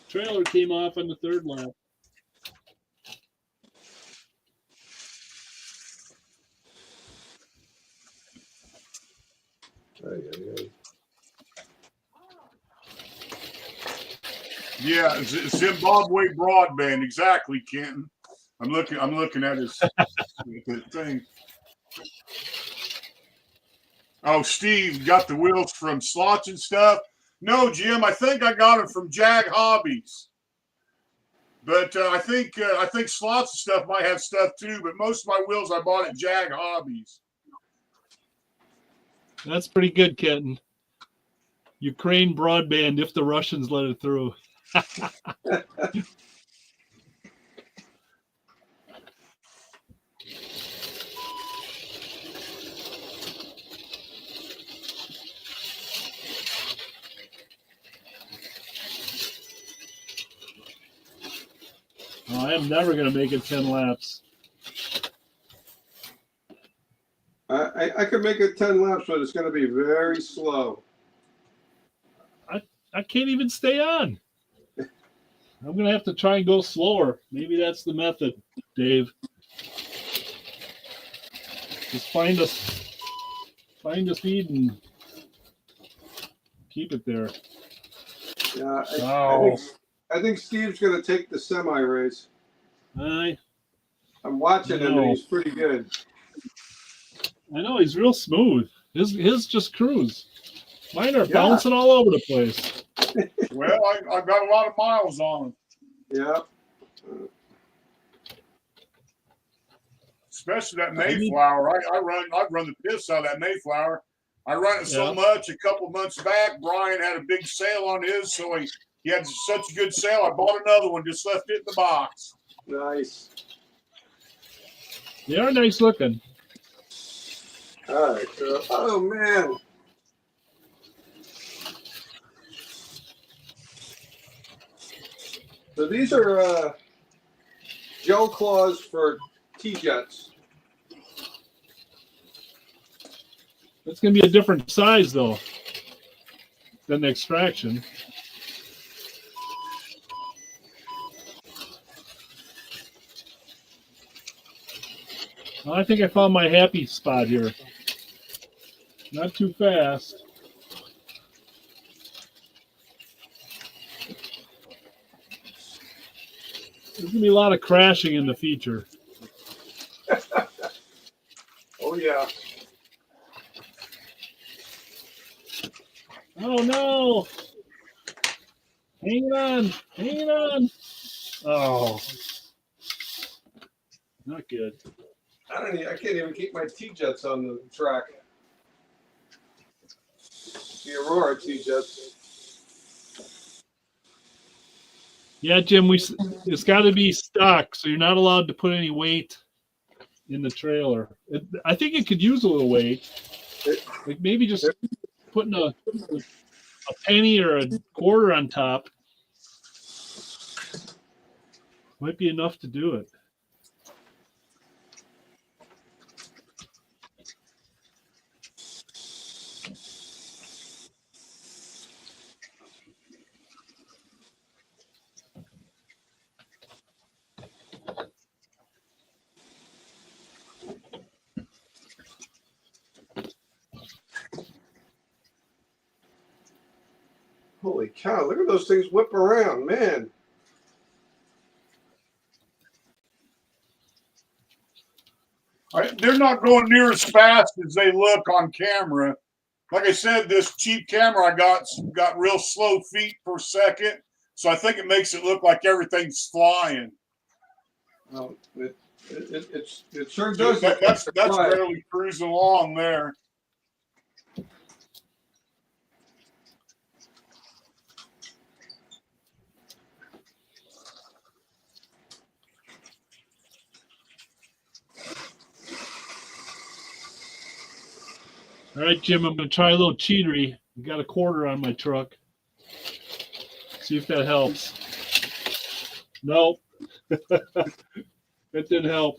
Trailer came off on the 3rd lap. Yeah, Zimbabwe broadband, exactly, Kenton. I'm looking at his thing. Oh, Steve got the wheels from Slots and stuff. No, Jim, I think I got them from Jag Hobbies. But I think Slots and stuff might have stuff too. But most of my wheels I bought at Jag Hobbies. That's pretty good, Kenton. Ukraine broadband if the Russians let it through. I am never going to make it 10 laps. I could make it 10 laps, but it's going to be very slow. I can't even stay on. I'm going to have to try and go slower. Maybe that's the method, Dave. Just find a speed and keep it there. Yeah, Oh. I think Steve's going to take the semi race. I'm watching him, and he's pretty good. I know he's real smooth. His just cruise. Mine are bouncing all over the place. Well, I've got a lot of miles on them. Yeah. Especially that Mayflower. I've run the piss out of that Mayflower. I run it so much. A couple months back, Brian had a big sale on his, so he had such a good sale. I bought another one, just left it in the box. Nice. They are nice looking. All right. Oh man. So these are gel claws for T-Jets. It's going to be a different size, though, than the extraction. Well, I think I found my happy spot here. Not too fast. There's going to be a lot of crashing in the feature. Oh, yeah. Oh, no. Hang it on. Hang it on. Oh. Not good. I can't even keep my T-Jets on the track. The Aurora T-Jets. Yeah, Jim, it's got to be stock, so you're not allowed to put any weight in the trailer. I think it could use a little weight, like maybe just putting a penny or a quarter on top might be enough to do it. Holy cow, look at those things whip around, man. They're not going near as fast as they look on camera. Like I said, this cheap camera I got real slow feet per second, so I think it makes it look like everything's flying. Oh, it sure does. That's barely cruising along there. All right, Jim, I'm going to try a little cheatery. I got a quarter on my truck. See if that helps. Nope. That didn't help.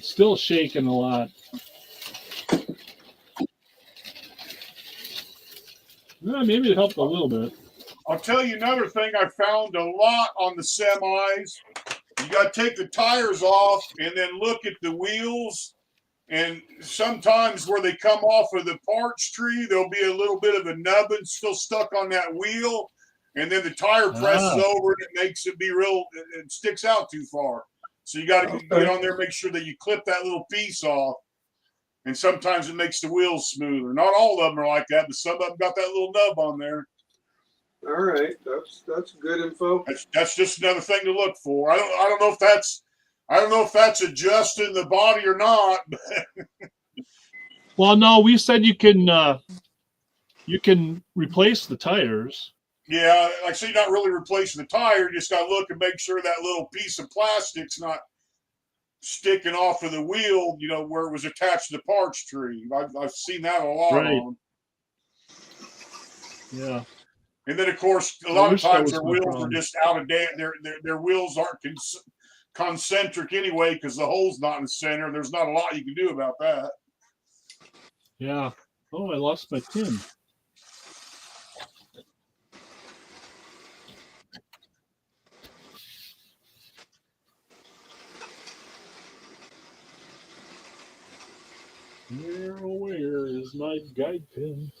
Still shaking a lot. Maybe it helped a little bit. I'll tell you another thing I found a lot on the semis. You got to take the tires off and then look at the wheels. And sometimes where they come off of the parch tree, there'll be a little bit of a nubbin still stuck on that wheel. And then the tire presses over and it makes it be real, it sticks out too far. So you got to get on there, make sure that you clip that little piece off. And sometimes it makes the wheels smoother. Not all of them are like that, but some of them got that little nub on there. All right, that's good info. That's just another thing to look for. I don't know if that's adjusting the body or not. Well, no, we said you can replace the tires. Yeah, like I say, you're not really replacing the tire. You just got to look and make sure that little piece of plastic's not sticking off of the wheel, where it was attached to the parch tree. I've seen that a lot on. Yeah. And then, of course, a lot of times their wheels are just out of date. Their wheels aren't concentric anyway because the hole's not in the center. There's not a lot you can do about that. Yeah. Oh, I lost my pin. Where is my guide pin?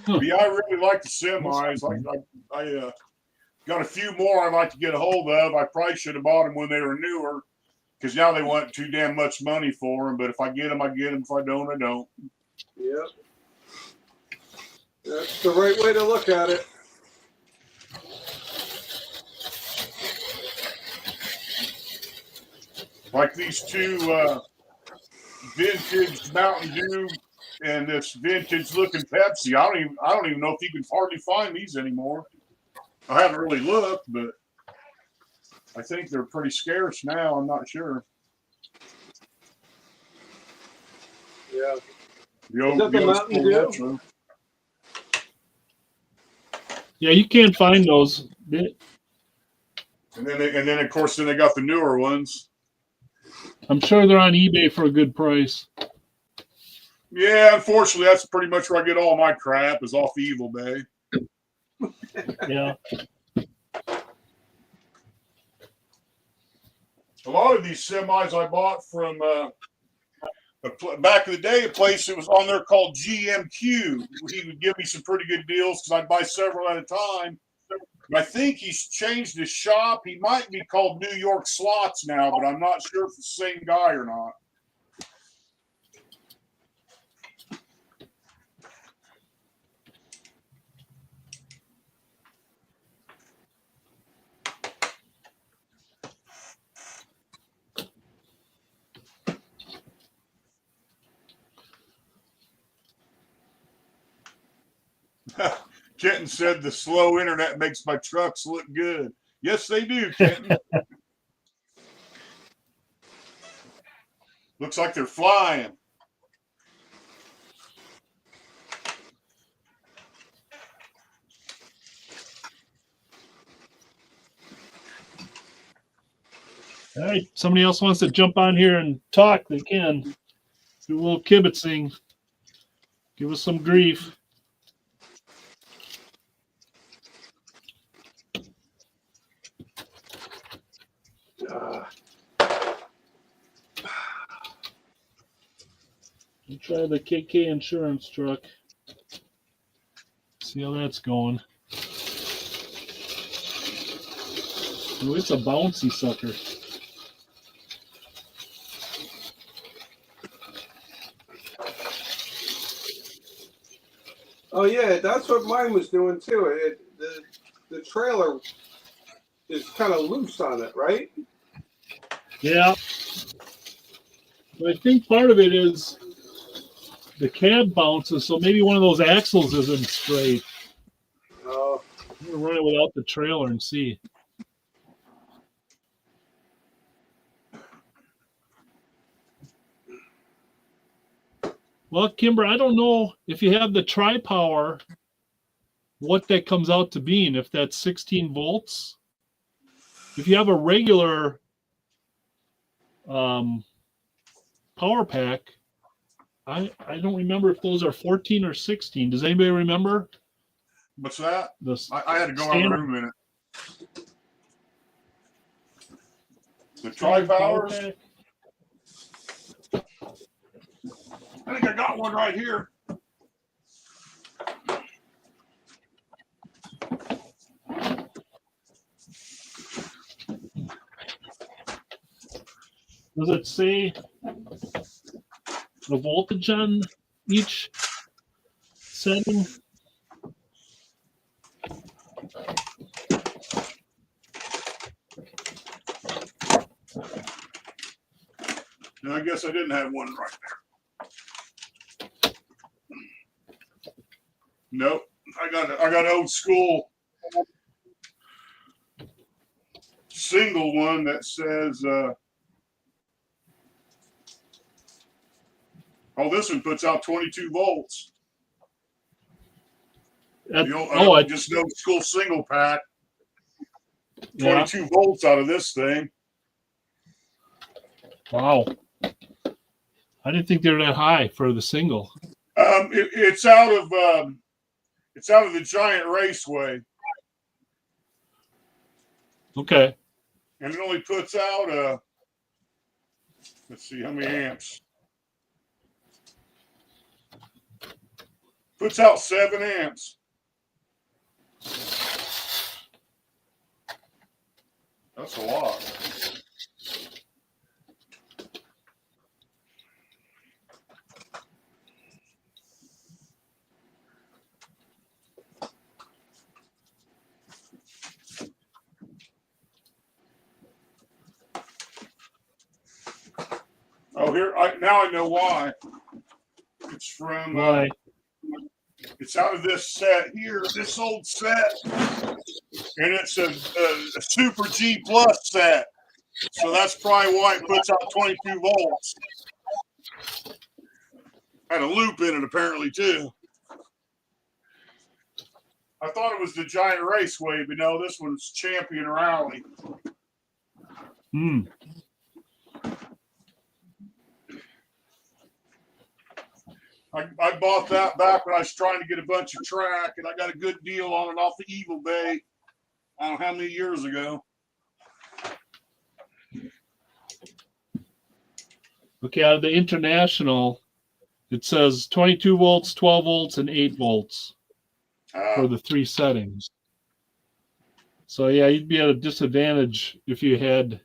Yeah, I really like the semis. I got a few more I'd like to get a hold of. I probably should have bought them when they were newer because now they want too damn much money for them. But if I get them, I get them. If I don't, I don't. Yep. That's the right way to look at it. Like these two vintage Mountain Dew and this vintage looking Pepsi. I don't even know if you can hardly find these anymore. I haven't really looked, but I think they're pretty scarce now. I'm not sure. Yeah. Is that the Mountain Dew? Yeah, you can't find those. And then of course they got the newer ones. I'm sure they're on eBay for a good price. Yeah, unfortunately, that's pretty much where I get all my crap is off Evil Bay. Yeah. A lot of these semis I bought from back in the day, a place that was on there called GMQ. He would give me some pretty good deals because I'd buy several at a time. I think he's changed his shop. He might be called New York Slots now, but I'm not sure if it's the same guy or not. Kenton said the slow internet makes my trucks look good. Yes, they do, Kenton. Looks like they're flying. All right. Somebody else wants to jump on here and talk, they can. Do a little kibitzing. Give us some grief. We'll try the KK insurance truck. See how that's going. Oh, it's a bouncy sucker. Oh yeah, that's what mine was doing too. The trailer is kind of loose on it, right? Yeah. But I think part of it is the cab bounces, so maybe one of those axles isn't straight. Oh, I'm gonna run it without the trailer and see. Well, Kimber, I don't know if you have the tri-power, what that comes out to being, if that's 16 volts. If you have a regular power pack, I don't remember if those are 14 or 16. Does anybody remember? What's that? The I had to go out of the room a minute. The tri-powers? pack? I think I got one right here. Does it say the voltage on each setting? And I guess I didn't have one right there. Nope. I got old school single one that says this one puts out 22 volts. Just no school single pack. 22 volts out of this thing. Wow. I didn't think they were that high for the single. It's out of the Giant Raceway. Okay. And it only puts out let's see how many amps. Puts out 7 amps. That's a lot. Oh, now I know why. It's from Why? It's out of this set here, this old set, and it's a Super G Plus set. So that's probably why it puts out 22 volts. Had a loop in it apparently too. I thought it was the Giant Raceway, but no, this one's Champion Rally. I bought that back when I was trying to get a bunch of track, and I got a good deal on it off the Evil Bay. I don't know how many years ago. Okay, out of the International, it says 22 volts, 12 volts, and 8 volts for the 3 settings. So yeah, you'd be at a disadvantage if you had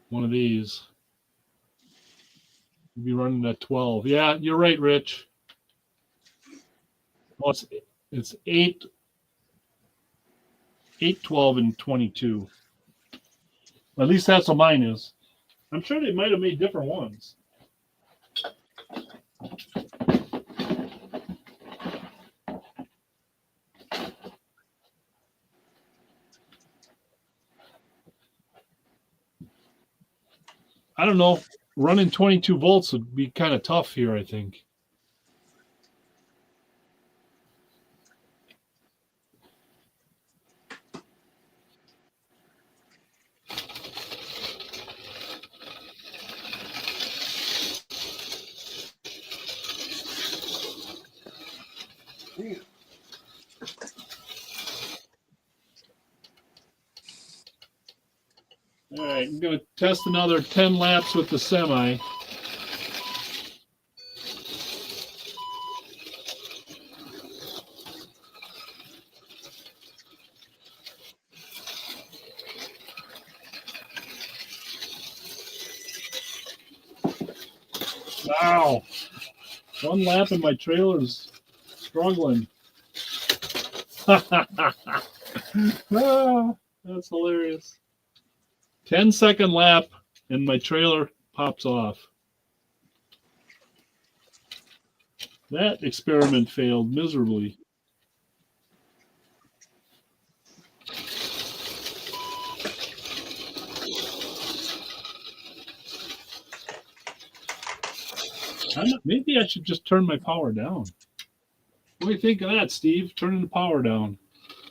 one of these. You'd be running at 12. Yeah, you're right, Rich. Well, it's 8, 12, and 22. At least that's what mine is. I'm sure they might have made different ones. I don't know. Running 22 volts would be kind of tough here, I think. All right, I'm going to test another 10 laps with the semi. Wow. One lap and my trailer's struggling. Ah, that's hilarious. 10-second lap and my trailer pops off. That experiment failed miserably. Maybe I should just turn my power down. What do you think of that, Steve? Turning the power down.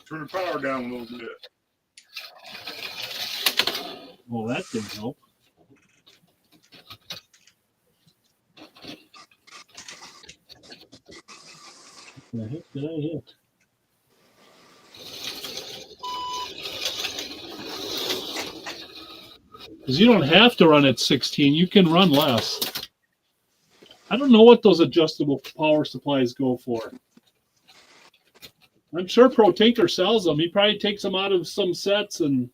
Turn the power down a little bit. Well, that didn't help. What the heck did I hit? Because you don't have to run at 16. You can run less. I don't know what those adjustable power supplies go for. I'm sure Pro Tinker sells them. He probably takes them out of some sets, and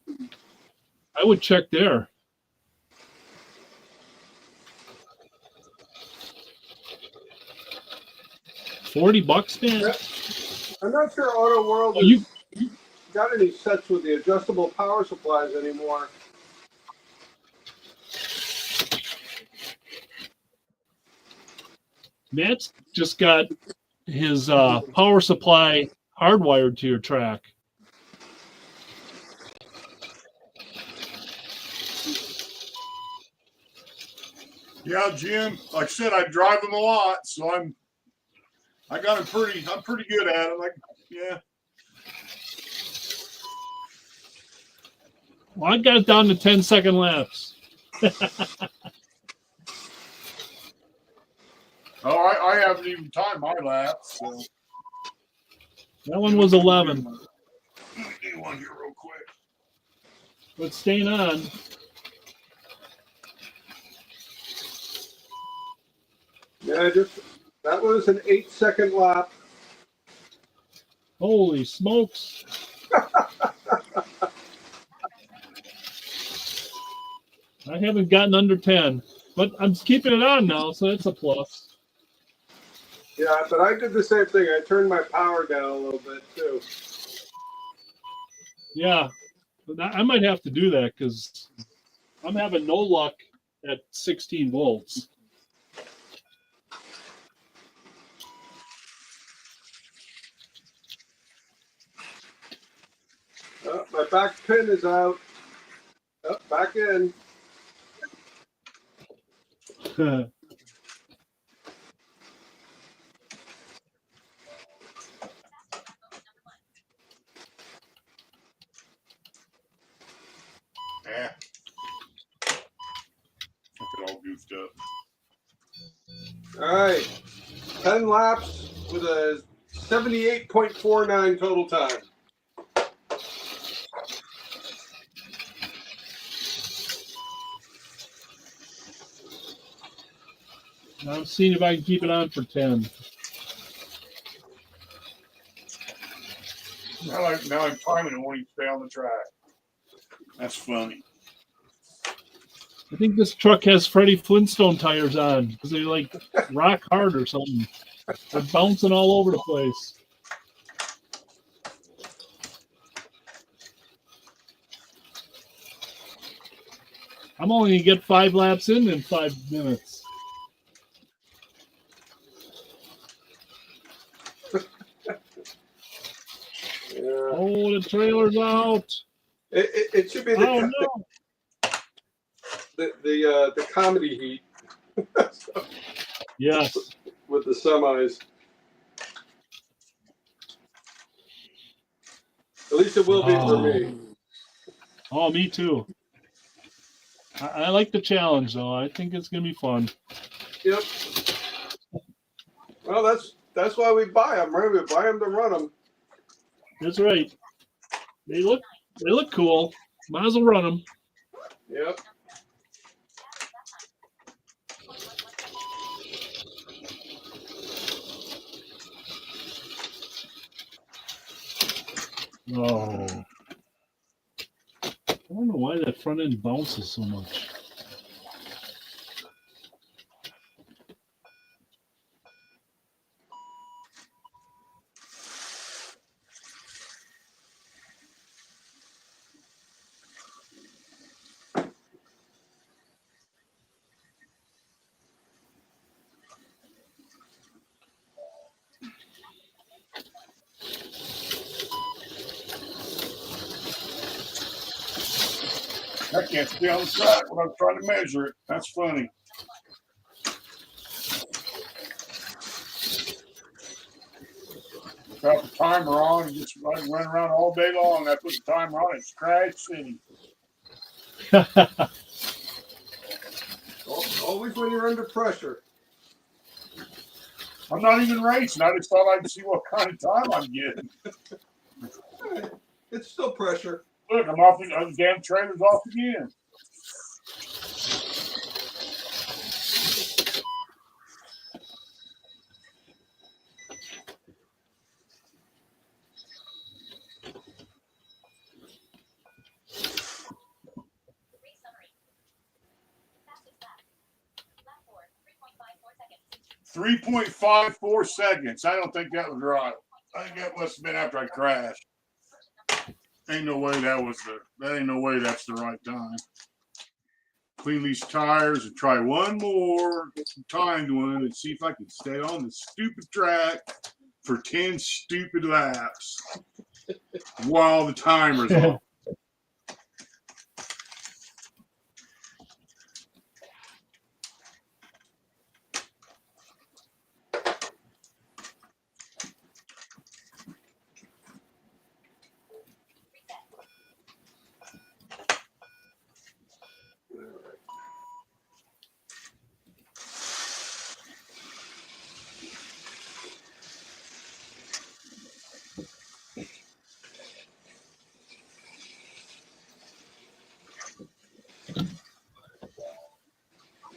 I would check there. $40, man. I'm not sure Auto World has got any sets with the adjustable power supplies anymore. Matt's just got his power supply hardwired to your track. Yeah, Jim. Like I said, I drive them a lot, so I'm pretty good at it. Like, yeah. Well, I got it down to 10-second laps. Oh, I haven't even timed my laps. So. That one was 11. Let me do one here real quick. But staying on. Yeah, that was an 8-second lap. Holy smokes. I haven't gotten under 10, but I'm keeping it on now, so that's a plus. Yeah, but I did the same thing. I turned my power down a little bit too. Yeah, I might have to do that because I'm having no luck at 16 volts. Oh, my back pin is out. Oh, back in. Yeah. Look at all goofed up. All right. 10 laps with a 78.49 total time. I'm seeing if I can keep it on for 10. Now I'm timing it when you stay on the track. That's funny. I think this truck has Freddie Flintstone tires on because they're like rock hard or something. They're bouncing all over the place. I'm only gonna get 5 laps in 5 minutes. Yeah. Oh, the trailer's out. It should be Oh no. the comedy heat Yes. with the semis. At least it will be for me. Oh, me too. I like the challenge though. I think it's gonna be fun. Yep. Well, that's why we buy them, right? We buy them to run them. That's right. They look cool. Might as well run them. Yep. Oh. I don't know why that front end bounces so much. I can't stay on the track when I'm trying to measure it. That's funny. Got the timer on and just run around all day long. I put the timer on. It's Crash City. Always when you're under pressure. I'm not even racing. I just thought I'd see what kind of time I'm getting. It's still pressure. Look, I'm off. The damn trailer's off again. Race summary. Fastest lap. Lap 4, 3.54 seconds. 3.54 seconds. I don't think that was right. I think that must have been after I crashed. Ain't no way that's the right time. Clean these tires and try one more timed one and see if I can stay on the stupid track for 10 stupid laps while the timer's on.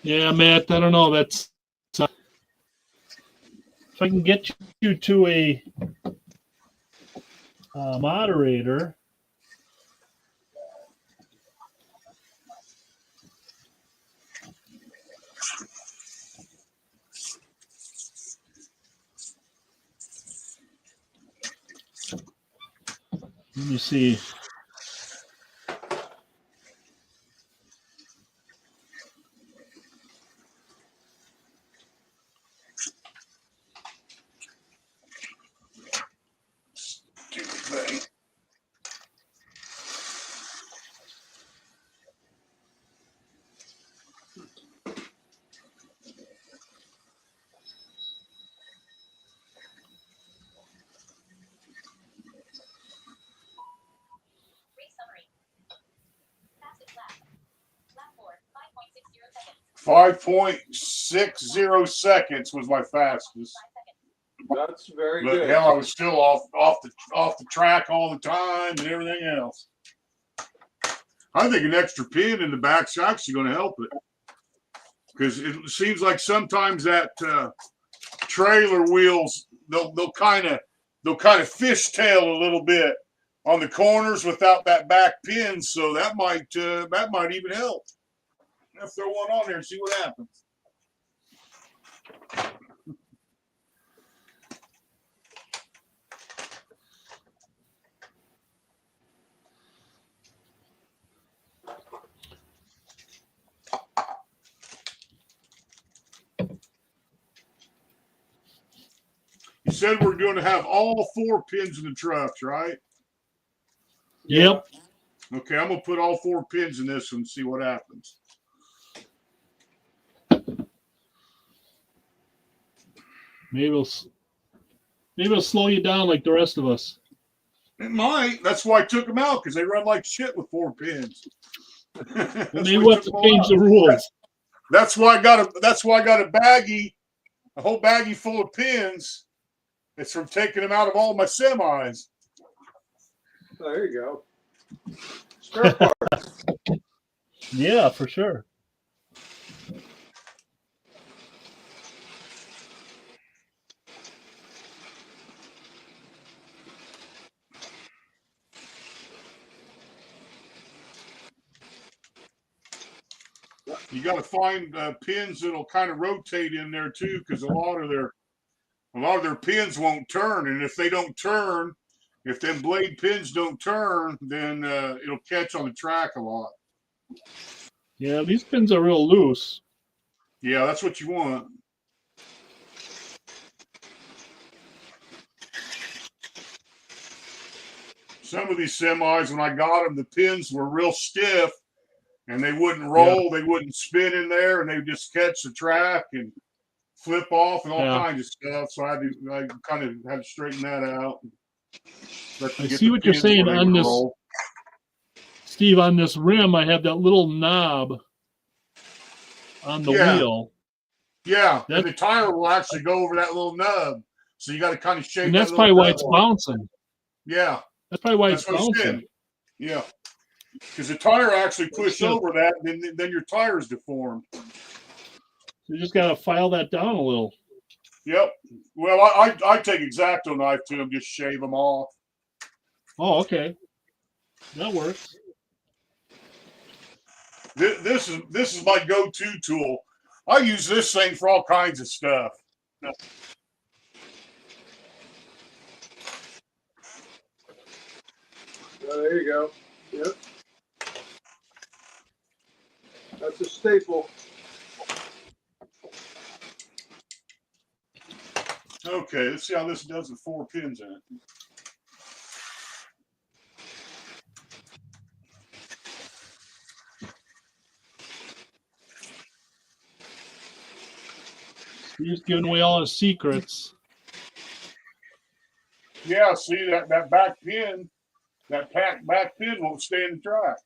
Yeah, Matt, I don't know. That's if I can get you to a moderator. Let me see. Stupid thing. Race summary. Fastest lap. Lap 4, 5.60 seconds. 5.60 seconds was my fastest. 5 seconds. That's very But good. hell, I was still off the track all the time and everything else. I think an extra pin in the back's actually going to help it, because it seems like sometimes that trailer wheels they'll kind of fishtail a little bit on the corners without that back pin, so that might even help. I'll throw one on there and see what happens. You said we're going to have all 4 pins in the trucks, right? Yep. Okay, I'm going to put all 4 pins in this one and see what happens. Maybe it'll slow you down like the rest of us. It might. That's why I took them out, because they run like shit with 4 pins. Maybe we'll have to change the rules. That's why I got a baggie, a whole baggie full of pins. It's from taking them out of all my semis. Oh, there you go. Spare parts. Yeah, for sure. You got to find pins that'll kind of rotate in there too, because a lot of their pins won't turn, and if they don't turn, if them blade pins don't turn, then it'll catch on the track a lot. Yeah, these pins are real loose. Yeah, that's what you want. Some of these semis, when I got them, the pins were real stiff, and they wouldn't roll, they wouldn't spin in there, and they would just catch the track and flip off and all kinds of stuff. So I kind of had to straighten that out. I see what you're saying on this, Steve. On this rim, I have that little knob on the wheel. Yeah, and the tire will actually go over that little nub. So you got to kind of shake. And that's probably why it's bouncing. Yeah, that's probably why it's bouncing. Yeah, because the tire actually pushed over that, and then your tire's deformed. You just got to file that down a little. Yep. Well, I take X-Acto knife to them, just shave them off. Oh, okay. That works. This is my go-to tool. I use this thing for all kinds of stuff. Oh, there you go. Yep. That's a staple. Okay, let's see how this does with 4 pins in it. He's giving away all his secrets. Yeah, see that back pin, that back pin won't stay in the track.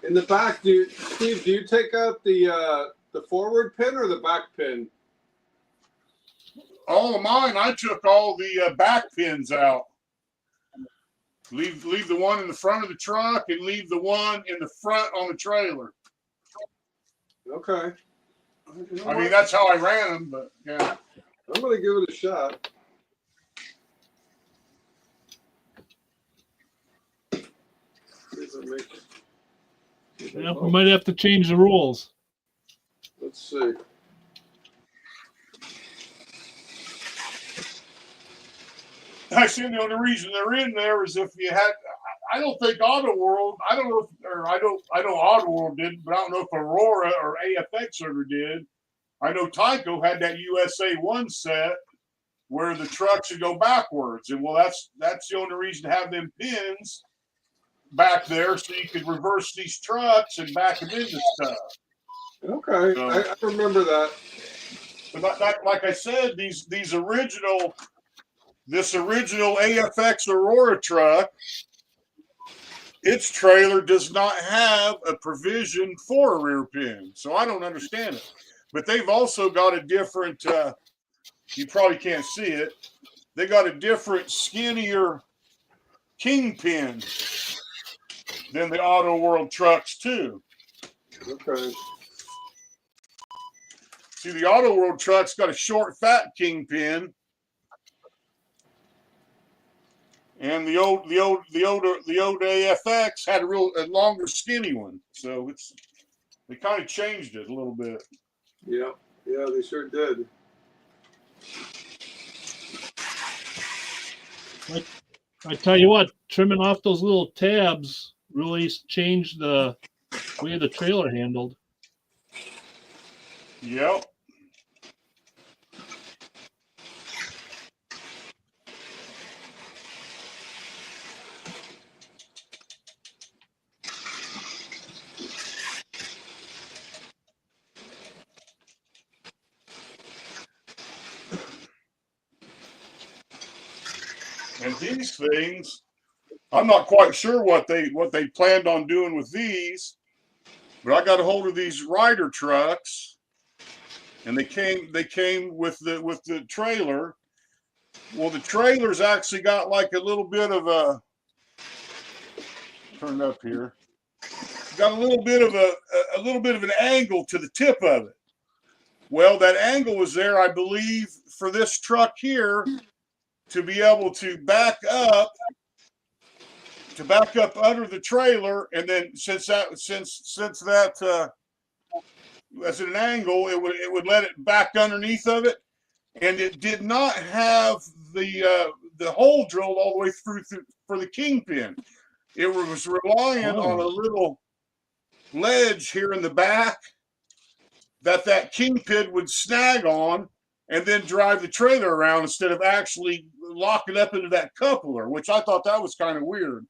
In the back, Steve, do you take out the forward pin or the back pin? All of mine, I took all the back pins out. Leave the one in the front of the truck and leave the one in the front on the trailer. Okay. I mean, that's how I ran them, but yeah. I'm going to give it a shot. Yeah, we might have to change the rules. Let's see. I assume the only reason they're in there is if you had. I don't think Auto World. I don't know, I know Auto World did, but I don't know if Aurora or AFX ever did. I know Tyco had that USA 1 set where the truck should go backwards, and well, that's the only reason to have them pins back there, so you could reverse these trucks and back them into stuff. Okay, so, I remember that. But like I said, this original AFX Aurora truck, its trailer does not have a provision for a rear pin, so I don't understand it. But they've also got a different. You probably can't see it. They got a different, skinnier kingpin than the Auto World trucks too. Okay. See, the Auto World truck's got a short, fat kingpin, and the old AFX had a longer, skinny one. So they kind of changed it a little bit. Yeah, they sure did. I tell you what, trimming off those little tabs really changed the way the trailer handled. Yep. And these things, I'm not quite sure what they planned on doing with these, but I got a hold of these rider trucks, and they came with the trailer. Well, the trailer's actually got like a little bit of a turn up here. Got a little bit of an angle to the tip of it. Well, that angle was there, I believe, for this truck here to be able to back up under the trailer, and then since that as an angle, it would let it back underneath of it, and it did not have the hole drilled all the way through for the kingpin. It was relying on a little ledge here in the back that kingpin would snag on, and then drive the trailer around instead of actually locking up into that coupler, which I thought that was kind of weird.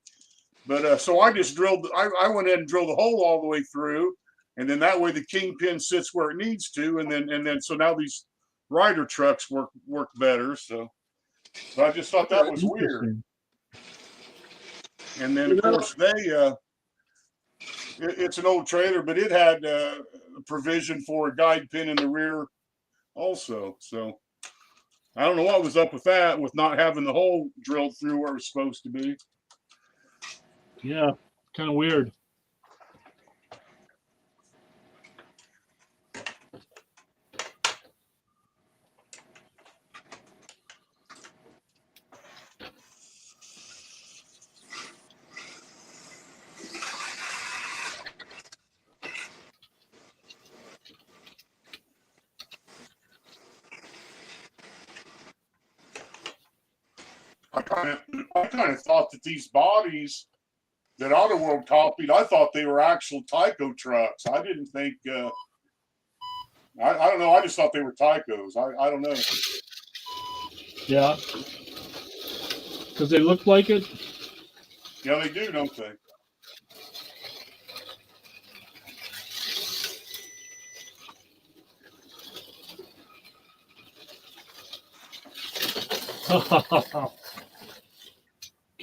But so I just I went ahead and drilled the hole all the way through, and then that way the kingpin sits where it needs to, and then so now these rider trucks work better. So I just thought that was weird. And then of course it's an old trailer, but it had a provision for a guide pin in the rear also. So I don't know what was up with that, with not having the hole drilled through where it was supposed to be. Yeah, kind of weird. I kind of thought that these bodies that Auto World copied, I thought they were actual Tyco trucks. I didn't think. I don't know. I just thought they were Tycos. I don't know. Yeah, because they look like it. Yeah, they do, don't they?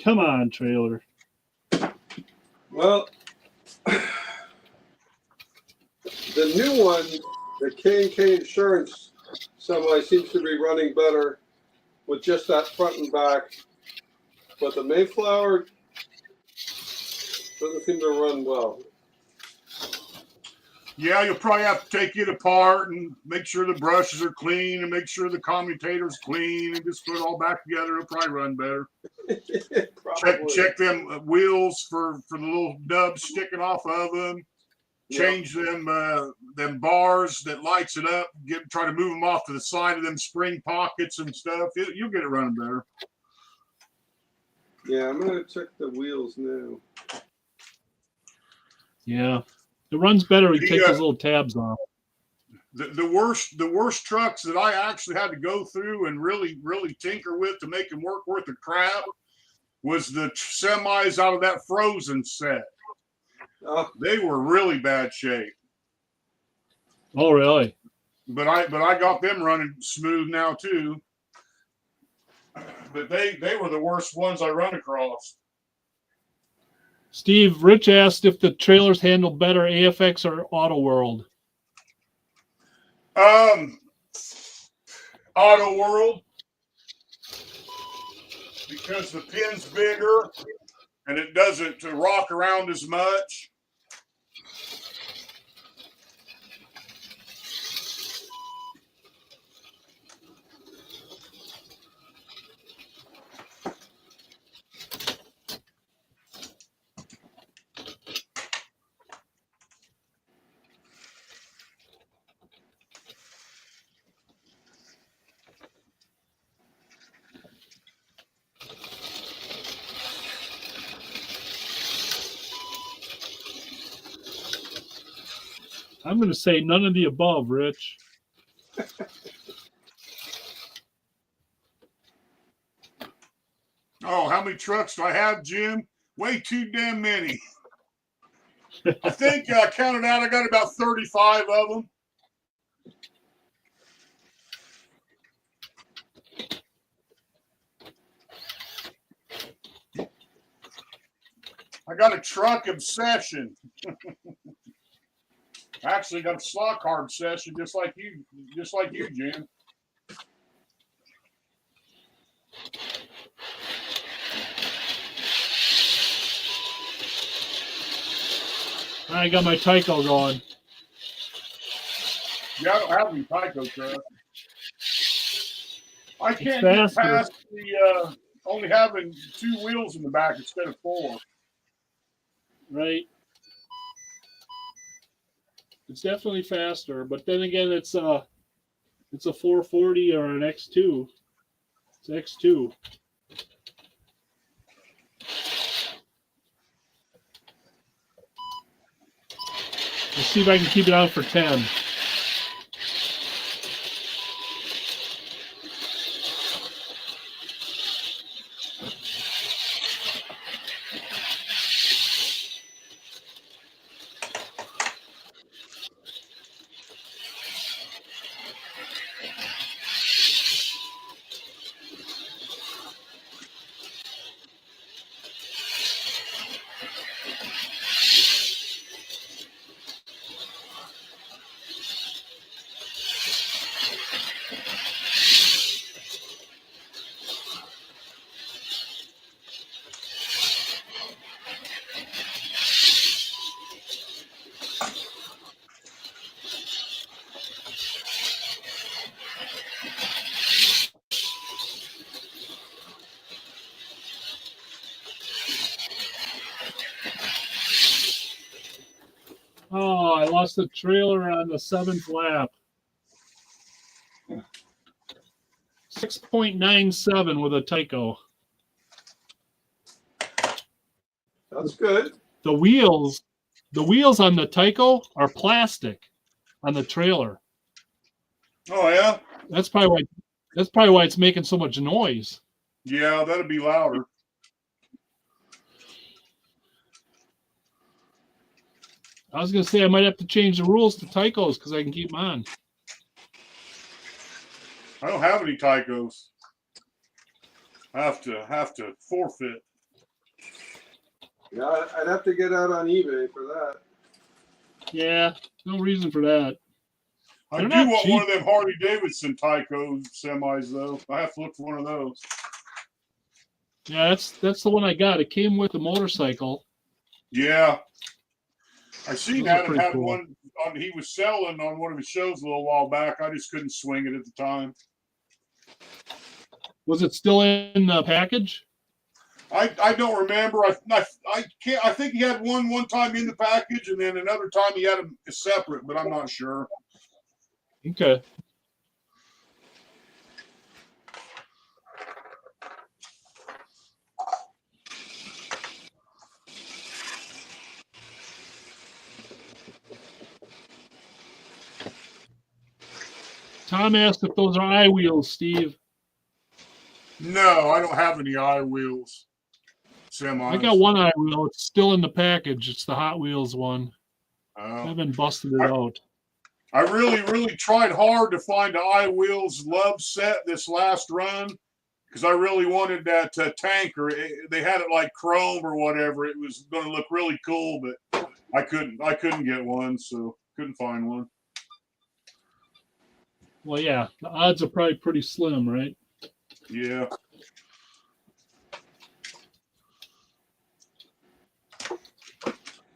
Come on, trailer. Well, the new one, the K&K Insurance semi seems to be running better with just that front and back. But the Mayflower doesn't seem to run well. Yeah, you'll probably have to take it apart and make sure the brushes are clean and make sure the commutator's clean and just put it all back together. It'll probably run better. Check them wheels for the little nubs sticking off of them. Change them bars that lights it up. Try to move them off to the side of them spring pockets and stuff. You'll get it running better. Yeah, I'm gonna check the wheels now. Yeah, it runs better. We take those little tabs off. The worst trucks that I actually had to go through and really tinker with to make them work worth of crap was the semis out of that Frozen set. They were really bad shape. Oh, really? But I got them running smooth now too. But they were the worst ones I run across. Steve, Rich asked if the trailers handle better, AFX or Auto World. Auto World, because the pin's bigger and it doesn't rock around as much. I'm going to say none of the above, Rich. Oh, how many trucks do I have, Jim? Way too damn many. I think I counted out. I got about 35 of them. I got a truck obsession. Actually, got a slot car obsession, just like you, Jim. I got my Tyco going. Yeah, I don't have any Tyco trucks. I can't It's get faster. past the only having 2 wheels in the back instead of 4. Right. It's definitely faster, but then again, it's a 440 or an X2. It's X2. Let's see if I can keep it on for 10. Oh, I lost the trailer on the 7th lap. 6.97 with a Tyco. That's good. The wheels on the Tyco are plastic on the trailer. Oh yeah, That's probably why it's making so much noise. yeah, that'd be louder. I was gonna say I might have to change the rules to Tycos because I can keep them on. I don't have any Tycos. I have to forfeit. Yeah, I'd have to get out on eBay for that. Yeah, no reason for that. I They're do not want cheap. one of them Harley Davidson Tyco semis though. I have to look for one of those. Yeah, that's the one I got. It came with the motorcycle. Yeah, I seen Those are Adam pretty had cool. one on. He was selling on one of his shows a little while back. I just couldn't swing it at the time. Was it still in the package? I don't remember. I can't. I think he had one time in the package, and then another time he had them separate, but I'm not sure. Okay. Tom asked if those are I wheels, Steve. No, I don't have any I wheels semis. I got one I wheel. It's still in the package. It's the Hot Wheels one. I Oh. haven't busted it out. I really tried hard to find an I wheels love set this last run because I really wanted that tanker. They had it like chrome or whatever. It was going to look really cool, but I couldn't get one, so couldn't find one. Well, yeah, the odds are probably pretty slim, right? Yeah.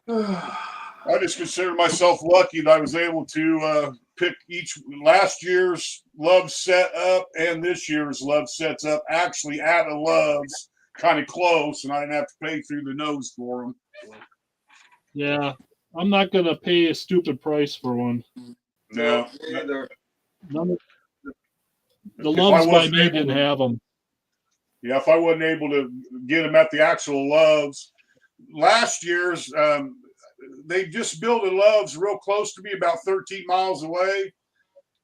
I just consider myself lucky that I was able to pick each last year's Love set up and this year's Love sets up actually at a Love's, kind of close, and I didn't have to pay through the nose for them. Yeah, I'm not gonna pay a stupid price for one. No, me either. None of, the If I Loves by wasn't me able didn't to- have them. yeah, if I wasn't able to get them at the actual Loves, last year's they just built a Love's real close to me, about 13 miles away,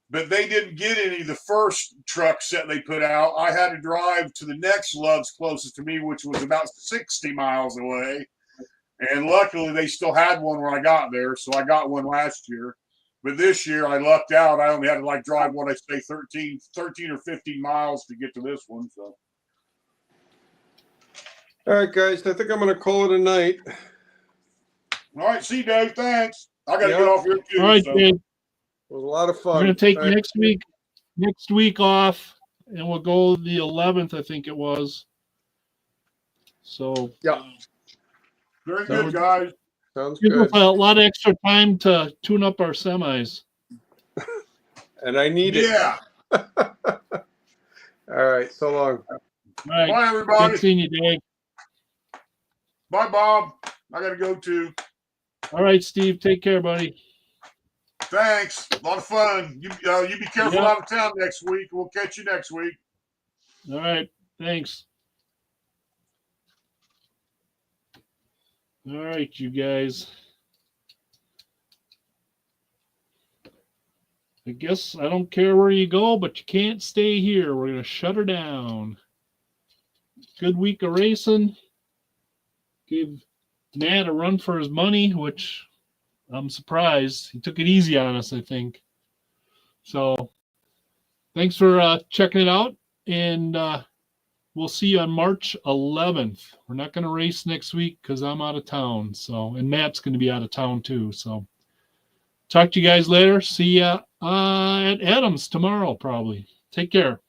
but they didn't get any of the first truck set they put out. I had to drive to the next Love's closest to me, which was about 60 miles away. And luckily, they still had one when I got there, so I got one last year. But this year, I lucked out. I only had to drive what I say 13 or 15 miles to get to this one. So, All right, guys, I think I'm going to call it a night. all right, see you, Dave. Thanks. I got to Yep. get off here too. All right, so. Dave. It was a lot of fun. We're gonna take Thank next week off, and we'll go the 11th, I think it was. So Yeah, Very So good, guys. sounds give us good. a lot of extra time to tune up our semis. And I need it. Yeah. All right, so long. All right, Bye, everybody. good seeing you, Dave. Bye, Bob. I got to go too. All right, Steve, take care, buddy. Thanks. A lot of fun. You be careful Yep. out of town next week. We'll catch you next week. All right, thanks. All right, you guys. I guess I don't care where you go, but you can't stay here. We're going to shut her down. Good week of racing. Gave Matt a run for his money, which I'm surprised. He took it easy on us, I think. So thanks for checking it out. And we'll see you on March 11th. We're not going to race next week because I'm out of town. So, and Matt's going to be out of town too. So talk to you guys later. See ya at Adams tomorrow, probably. Take care.